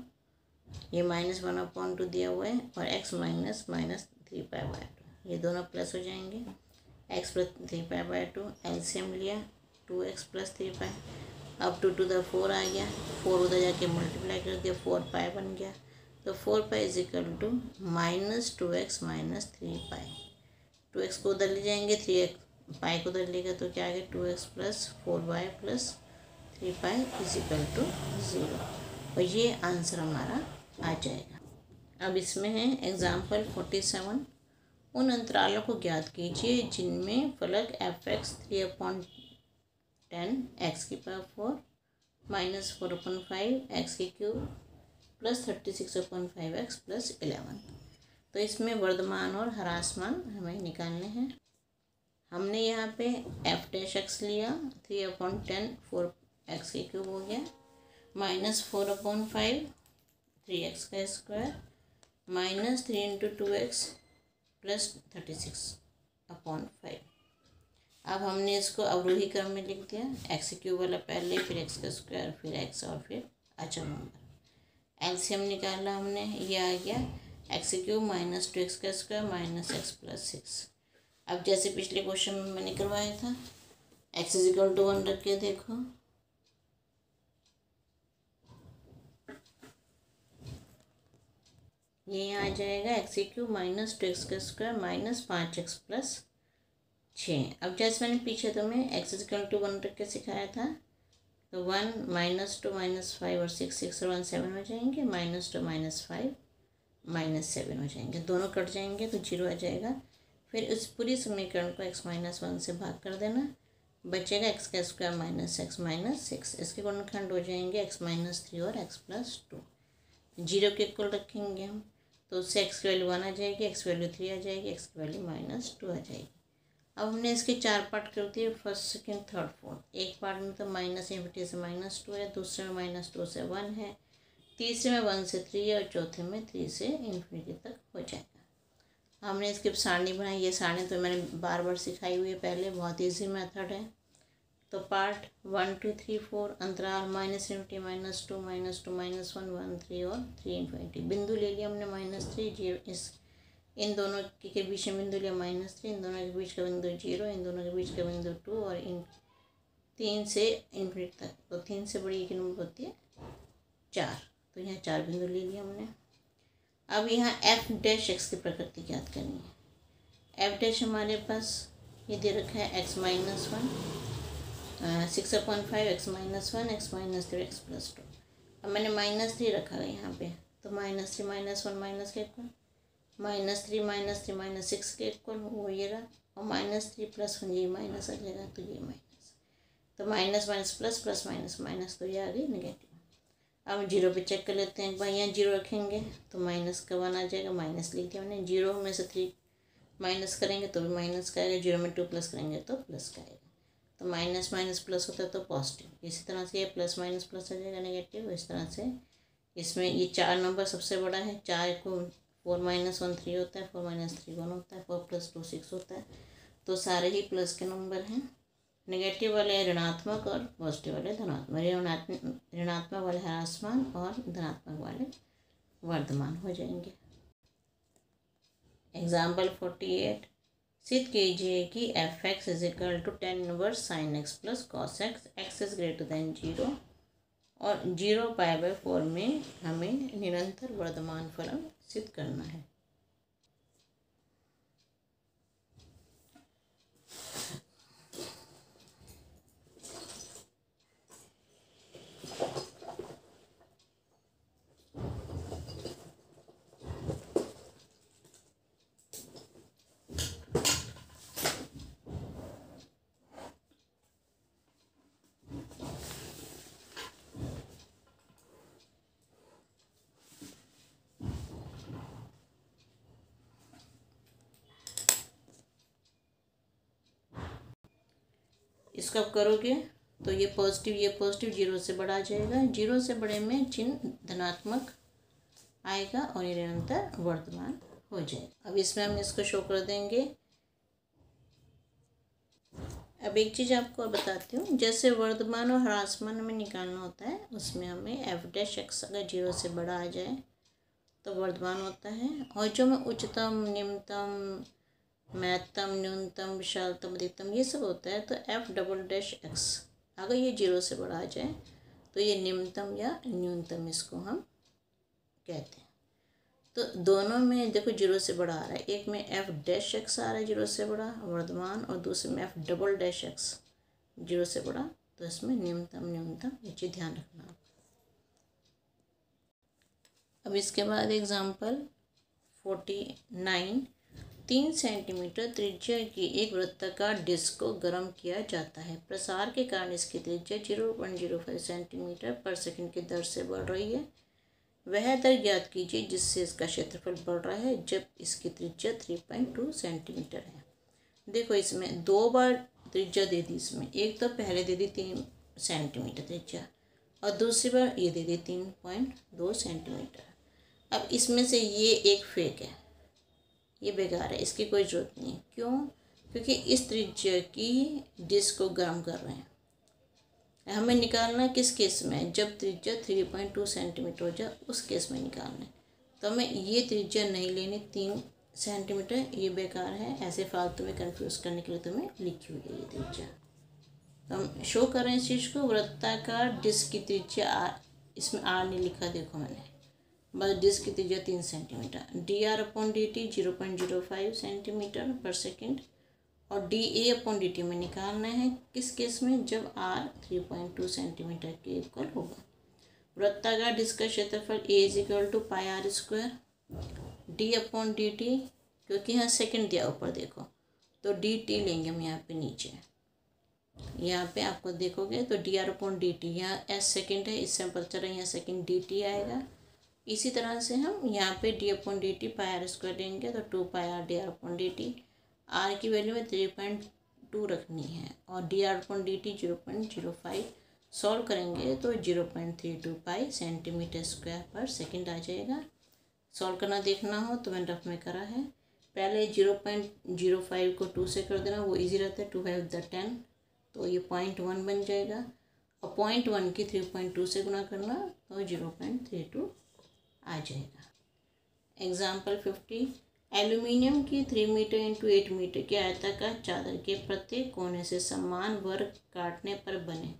[SPEAKER 1] ये -1/2 दिया हुआ है, और x -3π/2, ये दोनों प्लस हो जाएंगे, x + 3π/2, एलसीएम लिया 2x + 3π, अब 2 to the 4 आ गया, 4 उधर जाके मल्टीप्लाई कर दिया, 4π बन गया, तो 4π = -2x - 3π। 2x को उधर ले जाएंगे, 3π को उधर लेगा, तो क्या आ गया 2x + 4y + 3π = 0, और ये आंसर हमारा आ जाएगा। अब इसमें है एग्जाम्पल 47, उन अंतरालों को ज्ञात कीजिए जिनमें फलक f(x) 3/10 x⁴ -4/5 x³ + 36/5 x + 11। तो इसमें वर्धमान और ह्रासमान हमें निकालने हैं। हमने यहाँ पे f' लिया, 3/10 4x³ हो गया, -4/5 3x² -3 × 2x + 36/5। अब हमने इसको अवरोही क्रम में लिख दिया, x³ वाला पहले, फिर x², फिर x और फिर अचर नंबर। एलसीएम निकाला हमने, ये आ गया एक्स क्यूब माइनस 2x का स्क्वायर माइनस एक्स प्लस 6। अब जैसे पिछले क्वेश्चन में मैंने करवाया था, x इज इक्वल टू 1 रख के देखो, ये यहाँ आ जाएगा एक्स क्यूब माइनस 2x का स्क्वायर माइनस 5x प्लस 6। अब जैसे मैंने पीछे तुम्हें एक्स इज इक्वल टू 1 रख के सिखाया था, तो 1 माइनस 2 माइनस 5 और 6 और 1 7 हो जाएंगे, माइनस 2 माइनस 5 माइनस 7 हो जाएंगे, दोनों कट जाएंगे तो 0 आ जाएगा। फिर इस पूरी समीकरण को x माइनस 1 से भाग कर देना, बचेगा एक्स का स्क्वायर माइनस एक्स माइनस 6। इसके गुणनखंड हो जाएंगे x माइनस 3 और x प्लस 2। 0 के इक्वल रखेंगे हम, तो उससे x की वैल्यू 1 आ जाएगी, x की वैल्यू 3 आ जाएगी, x की वैल्यू माइनस 2 आ जाएगी। अब हमने इसके 4 पार्ट कर दिए, फर्स्ट सेकेंड थर्ड फोर्थ। एक पार्ट में तो माइनस इन्फिनिटी से माइनस 2 है, दूसरे में माइनस 2 से 1 है, तीसरे में 1 से 3 है और चौथे में 3 से इन्फिनिटी तक हो जाएगा। हमने इसकी सारणी बनाई, ये सारणी तो मैंने बार बार सिखाई हुई है पहले, बहुत ईजी मेथड है। तो पार्ट 1 2 3 4 अंतराल minus infinity minus 2 minus 2 minus 1 1 3 और 3 इन्फिनिटी। बिंदु ले लिया हमने माइनस 3, इस इन दोनों के बीच में बिंदु लिया माइनस 3, इन दोनों के बीच का बिंदु 0, इन दोनों के बीच का बिंदु 2 और इन 3 से इन्फिनिटी तक। तो 3 से बड़ी एक नंबर होती है 4, तो यहाँ 4 बिंदु ले लिया हमने। अब यहाँ एफ डैश एक्स की प्रकृति ज्ञात करनी है। एफ डैश हमारे पास ये दे रखा है x minus 1 6/5 x minus 1 x minus 3 x plus 2। अब मैंने माइनस 3 रखा है यहाँ पे, तो माइनस 3 माइनस 1 माइनस के इक्वल, माइनस 3 माइनस 6 के इक्वल वो ये रहा, और माइनस 3 प्लस 1 ये माइनस आ जाएगा, तो ये माइनस, तो minus minus plus plus minus minus, तो ये आ गई नेगेटिव। अब 0 पे चेक कर लेते हैं, भाई यहाँ 0 रखेंगे तो माइनस का 1 आ जाएगा, माइनस लिख दिया हमने। 0 में से 3 माइनस करेंगे तो भी माइनस का आएगा, 0 में 2 प्लस करेंगे तो प्लस का आएगा। तो माइनस माइनस प्लस होता है तो पॉजिटिव, इसी तरह से ये प्लस माइनस प्लस आ जाएगा नेगेटिव। इस तरह से इसमें ये 4 नंबर सबसे बड़ा है, 4 को 4 माइनस 1 3 होता है, 4 माइनस 3 1 होता है, 4 प्लस 2 6 होता है। तो सारे ही प्लस के नंबर हैं। नेगेटिव वाले ऋणात्मक और पॉजिटिव वाले धनात्मक, ऋणात्मक वाले ह्रासमान और धनात्मक वाले वर्धमान हो जाएंगे। एग्जाम्पल 48, सिद्ध कीजिए कि f x is equal to 10 inverse sine x plus cos x, x is greater than 0 और 0π/4 में हमें निरंतर वर्धमान फलन सिद्ध करना है। इसका करोगे तो ये पॉजिटिव 0 से बड़ा आ जाएगा, 0 से बड़े में चिन्ह धनात्मक आएगा और ये निरंतर वर्धमान हो जाएगा। अब इसमें हम इसको शो कर देंगे। अब एक चीज़ आपको बताती हूँ, जैसे वर्धमान और ह्रासमान में निकालना होता है, उसमें हमें एफ डैश एक्स अगर 0 से बड़ा आ जाए तो वर्धमान होता है, और जो में उच्चतम निम्नतम महत्तम न्यूनतम विशालतम अधिकतम ये सब होता है, तो एफ डबल डैश एक्स अगर ये 0 से बड़ा आ जाए तो ये निम्नतम या न्यूनतम इसको हम कहते हैं। तो दोनों में देखो 0 से बड़ा आ रहा है, एक में एफ डैश एक्स आ रहा है 0 से बड़ा वर्धमान, और दूसरे में एफ डबल डैश एक्स 0 से बड़ा, तो इसमें न्यूनतम ये चीज़ ध्यान रखना। अब इसके बाद एग्जाम्पल 49, 3 सेंटीमीटर त्रिज्या की एक वृत्ताकार डिस्क को गर्म किया जाता है। प्रसार के कारण इसकी त्रिज्या 0.05 सेंटीमीटर पर सेकंड की दर से बढ़ रही है। वह दर ज्ञात कीजिए जिससे इसका क्षेत्रफल बढ़ रहा है जब इसकी त्रिज्या 3.2 सेंटीमीटर है। देखो इसमें 2 बार त्रिज्या दे दी, इसमें एक तो पहले दे दी 3 सेंटीमीटर त्रिज्या और दूसरी बार ये दे दी 3.2 सेंटीमीटर। अब इसमें से ये एक फेक है, ये बेकार है, इसकी कोई ज़रूरत नहीं। क्यों? क्योंकि इस त्रिज्या की डिस्क को गर्म कर रहे हैं, हमें निकालना किस केस में, जब त्रिज्या 3.2 सेंटीमीटर हो जाए उस केस में निकालना है। तो हमें ये त्रिज्या नहीं लेनी 3 सेंटीमीटर, ये बेकार है, ऐसे फालतू में कंफ्यूज करने के लिए तुम्हें लिखी हुई है ये त्रिज्या। तो हम शो कर रहे हैं इस चीज़ को, वृत्ताकार डिस्क की त्रिज्या आर, इसमें आर नहीं लिखा देखो मैंने, बस डिस्क की त्रिज्या 3 सेंटीमीटर। dr/dt 0.05 सेंटीमीटर पर सेकेंड, और dA/dt में निकालना है किस केस में, जब r 3.2 सेंटीमीटर के इक्वल होगा। वृत्ताकार डिस्क का क्षेत्रफल A = πr², d/dt, क्योंकि यहाँ सेकंड दिया ऊपर देखो, तो dt लेंगे हम यहाँ पे नीचे, यहाँ पे आपको देखोगे तो dr/dt, यहाँ s सेकंड है, इससे हम पता चल रहा है यहाँ सेकंड dt आएगा। इसी तरह से हम यहाँ पे d/dt πr² लेंगे तो 2πr dr/dt, r की वैल्यू में 3.2 रखनी है, और dr/dt 0.05 सॉल्व करेंगे तो 0.32 सेंटीमीटर स्क्वायर पर सेकंड आ जाएगा। सॉल्व करना देखना हो तो मैंने रफ में करा है, पहले 0.05 को 2 से कर देना, वो इजी रहता है, 2 5 10, तो ये 0.1 बन जाएगा, और 0.1 की 3.2 से गुना करना तो 0.32 आ जाएगा। एग्जाम्पल 50, एल्यूमिनियम की 3 मीटर इंटू 8 मीटर की आयताकार चादर के प्रत्येक कोने से समान वर्ग काटने पर बने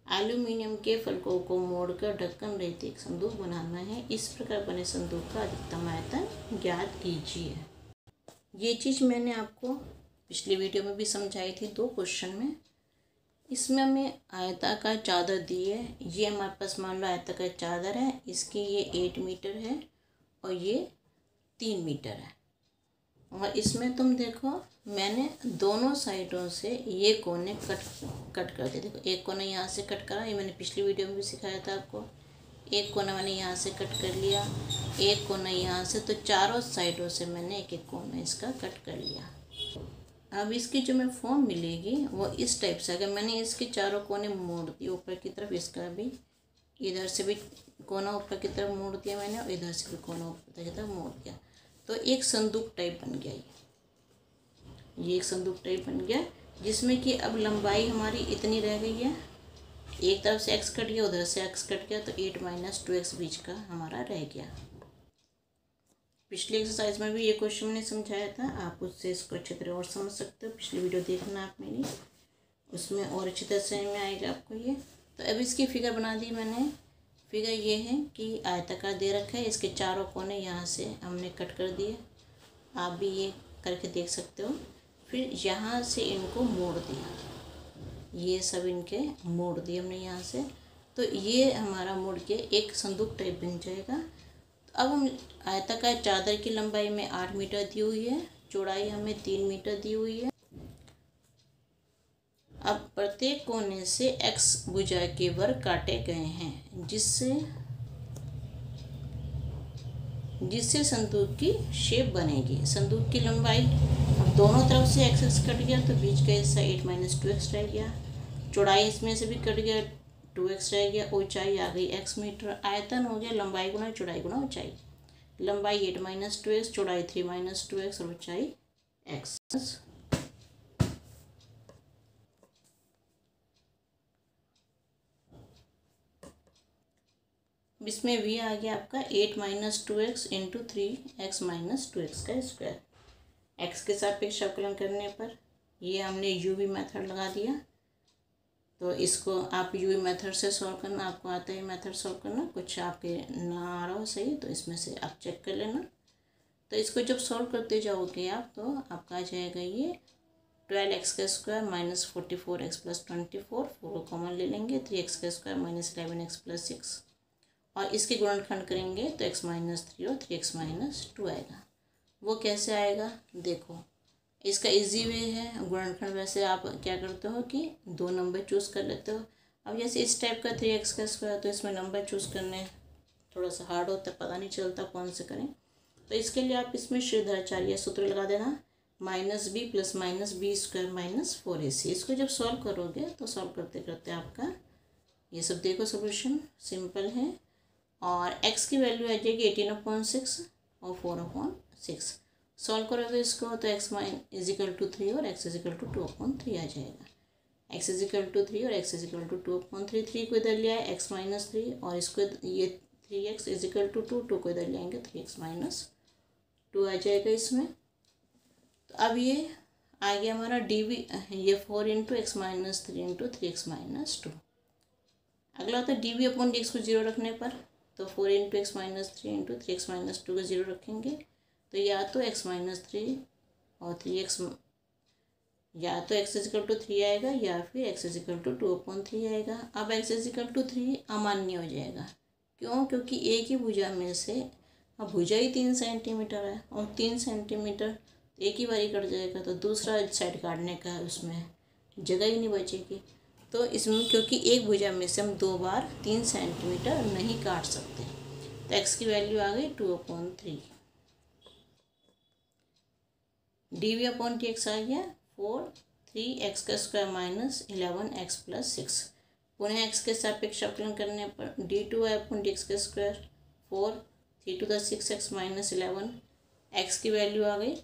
[SPEAKER 1] एल्यूमिनियम के फलकों को मोड़कर ढक्कन रहित एक संदूक बनाना है। इस प्रकार बने संदूक का अधिकतम आयतन ज्ञात कीजिए। ये चीज़ मैंने आपको पिछली वीडियो में भी समझाई थी 2 क्वेश्चन में। इसमें हमें आयताकार चादर दी है, ये हमारे पास मान लो आयताकार चादर है, इसकी ये 8 मीटर है और ये 3 मीटर है, और इसमें तुम देखो मैंने दोनों साइडों से ये कोने कट कर दिए। देखो एक कोना यहाँ से कट करा, ये मैंने पिछली वीडियो में भी सिखाया था आपको। एक कोना मैंने यहाँ से कट कर लिया, एक कोना यहाँ से, तो चारों साइडों से मैंने एक एक कोना इसका कट कर लिया। अब इसकी जो मैं फॉर्म मिलेगी वो इस टाइप से, अगर मैंने इसके चारों कोने मोड़ दिए ऊपर की तरफ, इसका भी इधर से भी कोना ऊपर की तरफ मोड़ दिया मैंने, और इधर से भी कोना ऊपर की तरफ मोड़ दिया, तो एक संदूक टाइप बन गया। ये एक संदूक टाइप बन गया, जिसमें कि अब लंबाई हमारी इतनी रह गई है, एक तरफ से x कट गया, उधर से x कट गया, तो 8 - 2x बीच का हमारा रह गया। पिछली एक्सरसाइज में भी ये क्वेश्चन मैंने समझाया था, आप उससे इसको अच्छी तरह और समझ सकते हो। पिछली वीडियो देखना आप मेरी, उसमें और अच्छी तरह समझ में आएगा आपको ये। तो अब इसकी फिगर बना दी मैंने। फिगर ये है कि आयताकार दे रखा है, इसके चारों कोने यहाँ से हमने कट कर दिए, आप भी ये करके देख सकते हो। फिर यहाँ से इनको मोड़ दिया, ये सब इनके मोड़ दिए हमने यहाँ से, तो ये हमारा मोड़ के एक संदूक टाइप बन जाएगा। तो अब हम आयताकार चादर की लंबाई में 8 मीटर दी हुई है, चौड़ाई हमें 3 मीटर दी हुई है। अब प्रत्येक कोने से x भुजा के वर्ग काटे गए हैं, जिससे संदूक की शेप बनेगी। संदूक की लंबाई, अब दोनों तरफ से x कट गया तो बीच का हिस्सा 8 - 2x रह गया, चौड़ाई इसमें से भी कट गया 2x रह गया, ऊंचाई आ गई x मीटर, आयतन हो गया लंबाई गुना चौड़ाई गुना ऊंचाई। लंबाई 8 - 2x, चौड़ाई 3 - 2x और ऊंचाई x। इसमें v आ गया आपका 8 - 2x इंटू 3x - 2x का स्क्वायर। x के सापेक्ष अवकलन करने पर ये हमने u-v मेथड लगा दिया, तो इसको आप u-v मेथड से सॉल्व करना, आपको आता है मेथड सॉल्व करना, कुछ आपके ना आ रहा हो सही तो इसमें से आप चेक कर लेना। तो इसको जब सॉल्व करते जाओगे आप, तो आपका आ जाएगा ये 12x² - 44x + 24, 4 को कॉमन ले लेंगे, 3x² - 11x + 6, और इसके गुणनखंड करेंगे तो x - 3 और 3x - 2 आएगा। वो कैसे आएगा देखो, इसका इजी वे है गुणनखंड। वैसे आप क्या करते हो कि 2 नंबर चूज़ कर लेते हो। अब जैसे इस टाइप का 3x², तो इसमें नंबर चूज़ करने थोड़ा सा हार्ड होता है, पता नहीं चलता कौन से करें। तो इसके लिए आप इसमें श्रीधराचार्य सूत्र लगा देना, -b + -b² - 4ac। इसको जब सॉल्व करोगे तो सॉल्व करते करते आपका ये सब देखो सोल्यूशन सिंपल है, और x की वैल्यू आ जाएगी 18/6 और 4/6। सॉल्व करोगे इसको तो x - 3 और x = 2/3 आ जाएगा। एक्स इज इक्वल टू 3 और एक्स इज इक्वल टू 2/3। 3 को इधर ले आए एक्स माइनस 3 और इसको ये 3x इज इक्वल टू 2, 2 को इधर ले आएंगे 3x माइनस 2 आ जाएगा इसमें। तो अब ये आ गया हमारा dv, ये 4 into x minus 3 into 3x minus 2। अगला होता है dv अपॉन dx को 0 रखने पर, तो 4 into x minus 3 into 3x minus 2 को 0 रखेंगे तो या तो x माइनस 3 और 3x, या तो x इजिकल टू 3 आएगा या फिर x इजिकल टू 2/3 आएगा। अब x इजिकल टू 3 अमान्य हो जाएगा, क्यों? क्योंकि एक ही भुजा में से, अब भुजा ही 3 सेंटीमीटर है और 3 सेंटीमीटर एक ही बारी कट जाएगा, तो दूसरा साइड काटने का उसमें जगह ही नहीं बचेगी। तो इसमें क्योंकि एक भुजा में से हम 2 बार 3 सेंटीमीटर नहीं काट सकते, तो x की वैल्यू आ गई 2/3। dv अपॉन dx आ गया 4, 3x का स्क्वायर माइनस 11x प्लस 6। पुनः x के सापेक्ष अवकलन करने पर d2y अपॉन dx का स्क्वायर 4, 3 टू द 6x माइनस 11, x की वैल्यू आ गई,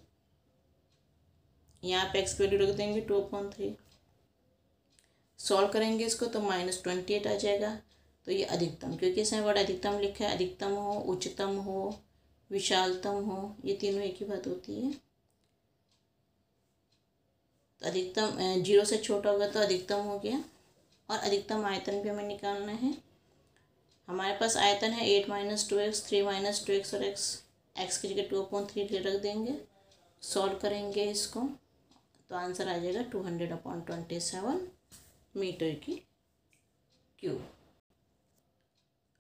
[SPEAKER 1] यहाँ पे x की वैल्यू रख देंगे 2/3। सॉल्व करेंगे इसको तो -28 आ जाएगा। तो ये अधिकतम, क्योंकि इसमें बड़ा अधिकतम लिखा है, अधिकतम हो, उच्चतम हो, विशालतम हो, ये तीनों एक ही बात होती है। तो अधिकतम 0 से छोटा होगा तो अधिकतम हो गया। और अधिकतम आयतन भी हमें निकालना है। हमारे पास आयतन है 8 - 2x, 3 - 2x और x की जगह 2/3 रख देंगे। सॉल्व करेंगे इसको तो आंसर आ जाएगा 200/27 मीटर की क्यूब।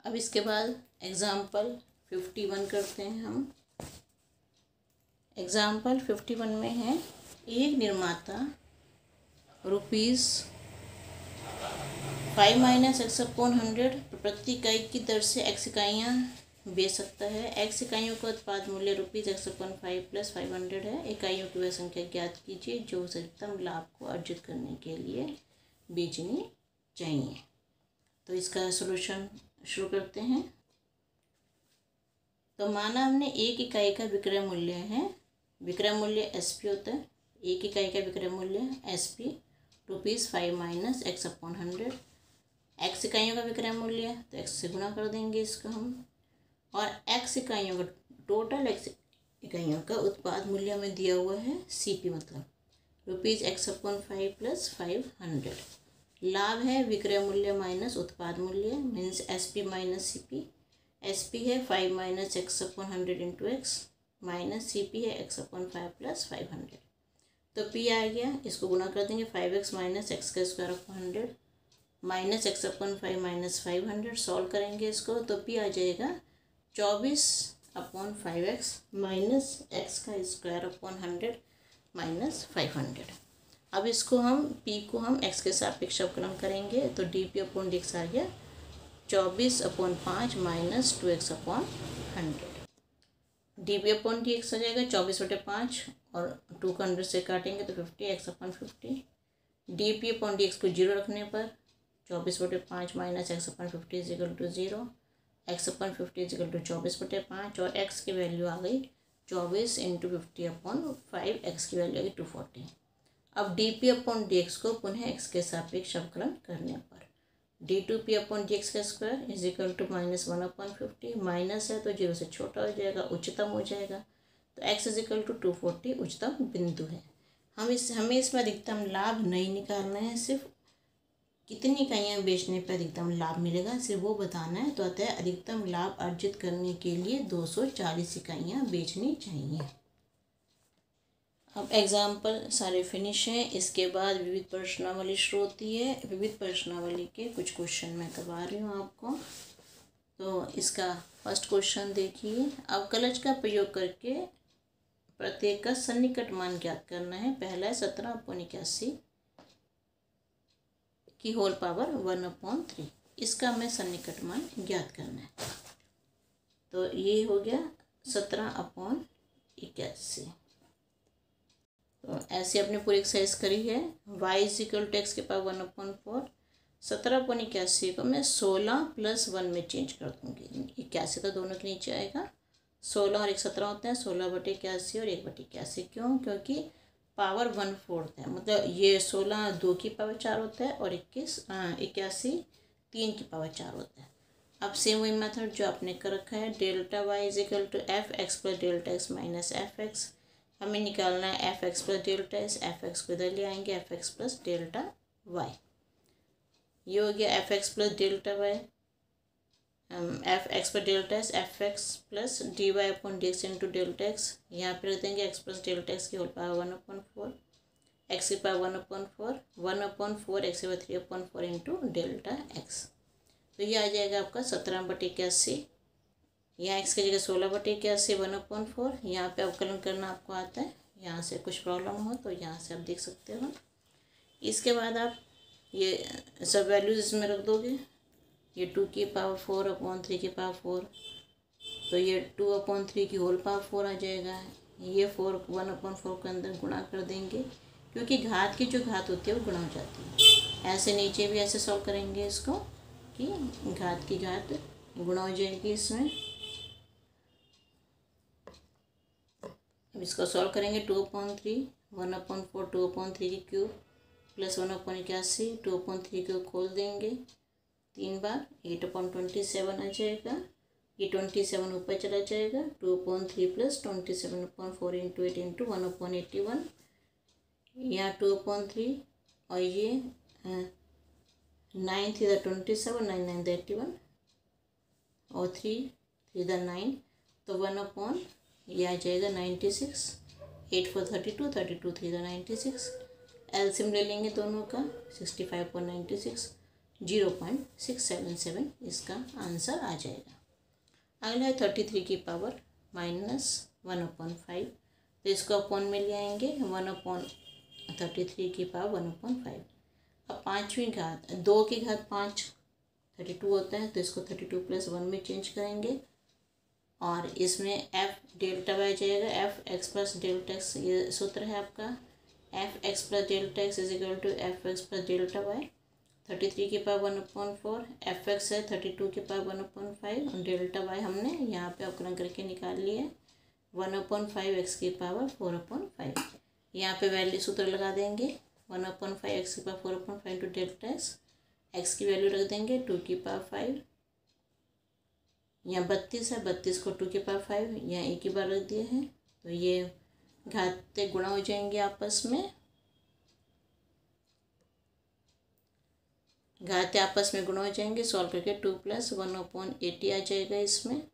[SPEAKER 1] अब इसके बाद एग्ज़ाम्पल 51 करते हैं हम। एग्ज़ाम्पल 51 में है, एक निर्माता ₹5 - x/100 प्रति इकाई की दर से x इकाइयाँ बेच सकता है। x इकाइयों का उत्पाद मूल्य ₹x/5 + 500 है। इकाइयों की वह संख्या ज्ञात कीजिए जो अधिकतम लाभ को अर्जित करने के लिए बेचनी चाहिए। तो इसका सलूशन शुरू करते हैं। तो माना हमने एक इकाई का विक्रय मूल्य है, विक्रय मूल्य SP होता है, एक इकाई का विक्रय मूल्य SP ₹5 - x/100। x इकाइयों का विक्रय मूल्य है तो x से गुणा कर देंगे इसको हम, और x इकाइयों का, टोटल x इकाइयों का उत्पाद मूल्य में दिया हुआ है CP, मतलब ₹x/5 + 500। लाभ है विक्रय मूल्य माइनस उत्पाद मूल्य, means SP minus CP। SP है 5 - x/100 into x, minus CP है x/5 + 500। तो P आ गया, इसको गुणा कर देंगे 5x - x² / 100 minus x/5 - 500। Solve करेंगे इसको तो P आ जाएगा 24/5x माइनस x² / 100 माइनस 500। अब इसको हम P को हम x के सापेक्ष अवकलन करेंगे तो dP/dx आ गया 24/5 माइनस 2x/100। dP/dx आ जाएगा 24/5 और 2 को 100 से काटेंगे तो 50 x/50। dP/dx को 0 रखने पर 24/5 minus x/50 is equal to 0, x/50 is equal to 24/5 और x की वैल्यू आ गई 24 × 50/5, x की वैल्यू आ गई 240। अब dP/dx को पुनः x के सापेक्ष अवकलन करने पर d2P/dx का स्क्वायर इज इक्वल टू -1/50, माइनस है तो 0 से छोटा हो जाएगा, उच्चतम हो जाएगा, तो x इज इक्वल टू 240 उच्चतम बिंदु है। हमें इसमें अधिकतम लाभ नहीं निकालना है, सिर्फ कितनी इकाइयाँ बेचने पर अधिकतम लाभ मिलेगा सिर्फ वो बताना है। तो अतः अधिकतम लाभ अर्जित करने के लिए 240 इकाइयाँ बेचनी चाहिए। अब एग्जाम्पल सारे फिनिश हैं। इसके बाद विविध प्रश्नावली शुरू होती है। विविध प्रश्नावली के कुछ क्वेश्चन मैं करवा रही हूँ आपको। तो इसका फर्स्ट क्वेश्चन देखिए, अवकलज का प्रयोग करके प्रत्येक का सन्निकट मान ज्ञात करना है। पहला है 17/81 की होल पावर 1/3, इसका हमें सन्निकट मान ज्ञात करना है। तो ये हो गया 17/81। तो ऐसे अपने पूरी एक्सरसाइज करी है। y = x की पावर 1/4। 17/81 को मैं 16 + 1 में चेंज कर दूँगी। 81 तो दोनों के नीचे आएगा, 16 और 1 17 होते हैं, 16/81 और 1/81। क्यों? क्योंकि पावर 1/4 है, मतलब ये 16 2 की पावर 4 होता है और 81 3 की पावर 4 होता है। अब सेम वही मेथड जो आपने कर रखा है, delta y is equal to f x plus delta x minus f x. हमें निकालना है f x plus delta x, f x को इधर ले आएंगे, f x plus delta y. ये हो गया f x plus delta y, f x पर delta x, f x plus d y upon d x into delta x. यहाँ पे रख देंगे एक्स प्लस डेल्टा एक्स की होल पावर 1/4, एक्स की पावर 1/4 एक्स की पावर 3/4 इंटू डेल्टा एक्स। तो ये आ जाएगा आपका 17/81। यहाँ एक्स की जगह 16/81 1/4। यहाँ पे अवकलन करना आपको आता है, यहाँ से कुछ प्रॉब्लम हो तो यहाँ से आप देख सकते हो। इसके बाद आप ये सब वैल्यूज इसमें रख दोगे, ये 2 की पावर 4/3 की पावर 4, तो ये 2/3 की होल पावर 4 आ जाएगा। ये 4 1/4 के अंदर गुणा कर देंगे, क्योंकि घात की जो घात होती है वो गुणा हो जाती है। ऐसे नीचे भी ऐसे सॉल्व करेंगे इसको कि घात की घात गुणा हो जाएगी इसमें। अब इसको सॉल्व करेंगे, 2/3 1/4 2/3 की क्यूब प्लस 1/81 2/3 को खोल देंगे 3 बार, 8/27 आ जाएगा। ये 27 ऊपर चला जाएगा, 2/3 प्लस 27/4 इंटू 8 इंटू 1/81। यहाँ 2/3 और ये 9 3 27 9 9 81 और 3 3 9, तो 1/, ये आ जाएगा 96, 8 4 32 32 3 96। एलसीएम ले लेंगे दोनों का, 65.96 0.677 इसका आंसर आ जाएगा। अगला है 33 की पावर -1/5, तो इसको अपॉन में ले आएंगे 1/33 की पावर 1/5। अब पाँचवीं घात 2 की घात 5 32 होता है, तो इसको 32 + 1 में चेंज करेंगे और इसमें एफ डेल्टा वाई जाएगा, f x plus delta x. ये सूत्र है आपका, f x plus delta x is equal to f x plus delta y. 33 की पावर 1/4, एफ एक्स है 32 की पावर 1/5 और डेल्टा वाई हमने यहाँ पे अवकलन करके निकाल लिया 1/5 एक्स की पावर 4/5। यहाँ पे वैल्यू सूत्र लगा देंगे, 1/5 एक्स की power 4/5 into delta x. X की वैल्यू रख देंगे 2 की पावर 5। यहाँ 32 है, 32 को 2 की पावर 5 यहाँ एक ही बार रख दिए हैं, तो ये घाते गुणा हो जाएंगे आपस में, घाते आपस में गुणा हो जाएंगे। सॉल्व करके 2 + 1/80 आ जाएगा इसमें।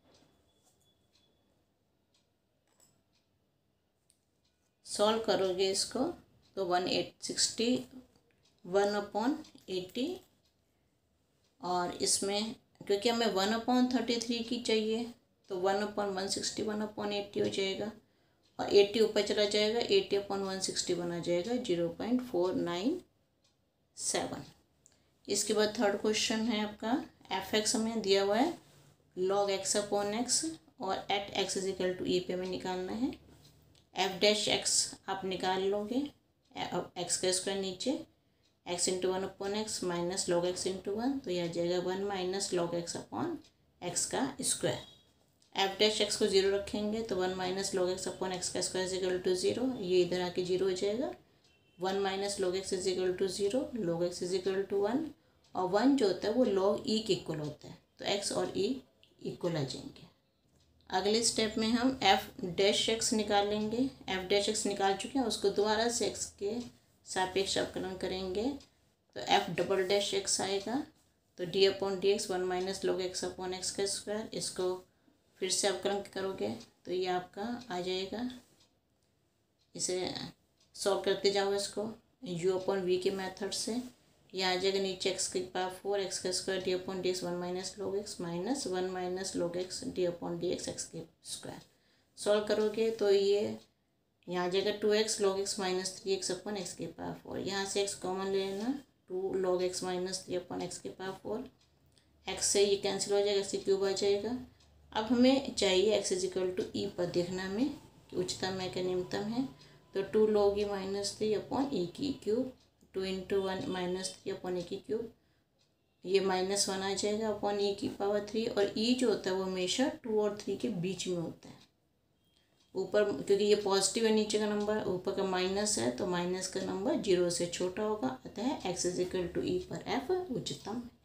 [SPEAKER 1] सॉल्व करोगे इसको तो 1/80 1/80 और इसमें क्योंकि हमें 1/33 की चाहिए तो 1/160 1/80 हो जाएगा और 80 ऊपर चला जाएगा, 80/160 बना जाएगा 0.497। इसके बाद थर्ड क्वेश्चन है आपका, एफ एक्स हमें दिया हुआ है log x/x और at x is equal to e पे हमें निकालना है। एफ डैश एक्स आप निकाल लोगे, एक्स का स्क्वायर नीचे x into 1/x minus log x into 1, तो यह आ जाएगा 1 माइनस log x/x का स्क्वायर। एफ डैश एक्स को 0 रखेंगे तो 1 माइनस log x/x का स्क्वायर इज इक्वल टू 0, ये इधर आके 0 हो जाएगा। 1 minus log x is equal to 0, log x is equal to 1 और 1 जो होता है वो log e के इक्वल होता है, तो x और e इक्वल आ जाएंगे। अगले स्टेप में हम एफ डैश एक्स निकाल लेंगे। एफ डैश एक्स निकाल चुके हैं, उसको दोबारा से एक्स के सापेक्ष अवकलन करेंगे तो एफ डबल डैश एक्स आएगा, तो d/dx 1 माइनस log x/x का स्क्वायर। इसको फिर से अवकलन करोगे तो ये आपका आ जाएगा, इसे सॉल्व करते जाओ इसको u/v के मेथड से। ये आ जाएगा नीचे x की पावर 4 x का square d/dx 1 minus log x minus 1 minus log x d/dx x के स्क्वायर। सॉल्व करोगे तो ये यहाँ आ जाएगा 2x log x minus 3x/x की पावर 4। यहाँ से x कॉमन ले लेना, 2 log x माइनस 3/x की पावर 4। x से ये कैंसिल हो जाएगा, x क्यूब आ जाएगा। अब हमें चाहिए x इज इक्वल टू ई पर देखना हमें कि उच्चतम है क्या निम्नतम है, तो 2 log e माइनस 3/e की क्यूब, 2 इंटू 1 माइनस 3/e की क्यूब, ये -1 आ जाएगा अपॉन e की पावर 3। और e जो होता है वो हमेशा 2 और 3 के बीच में होता है, ऊपर क्योंकि ये पॉजिटिव है नीचे का नंबर, ऊपर का माइनस है तो माइनस का नंबर 0 से छोटा होगा, अतः x = e/f उच्चतम है।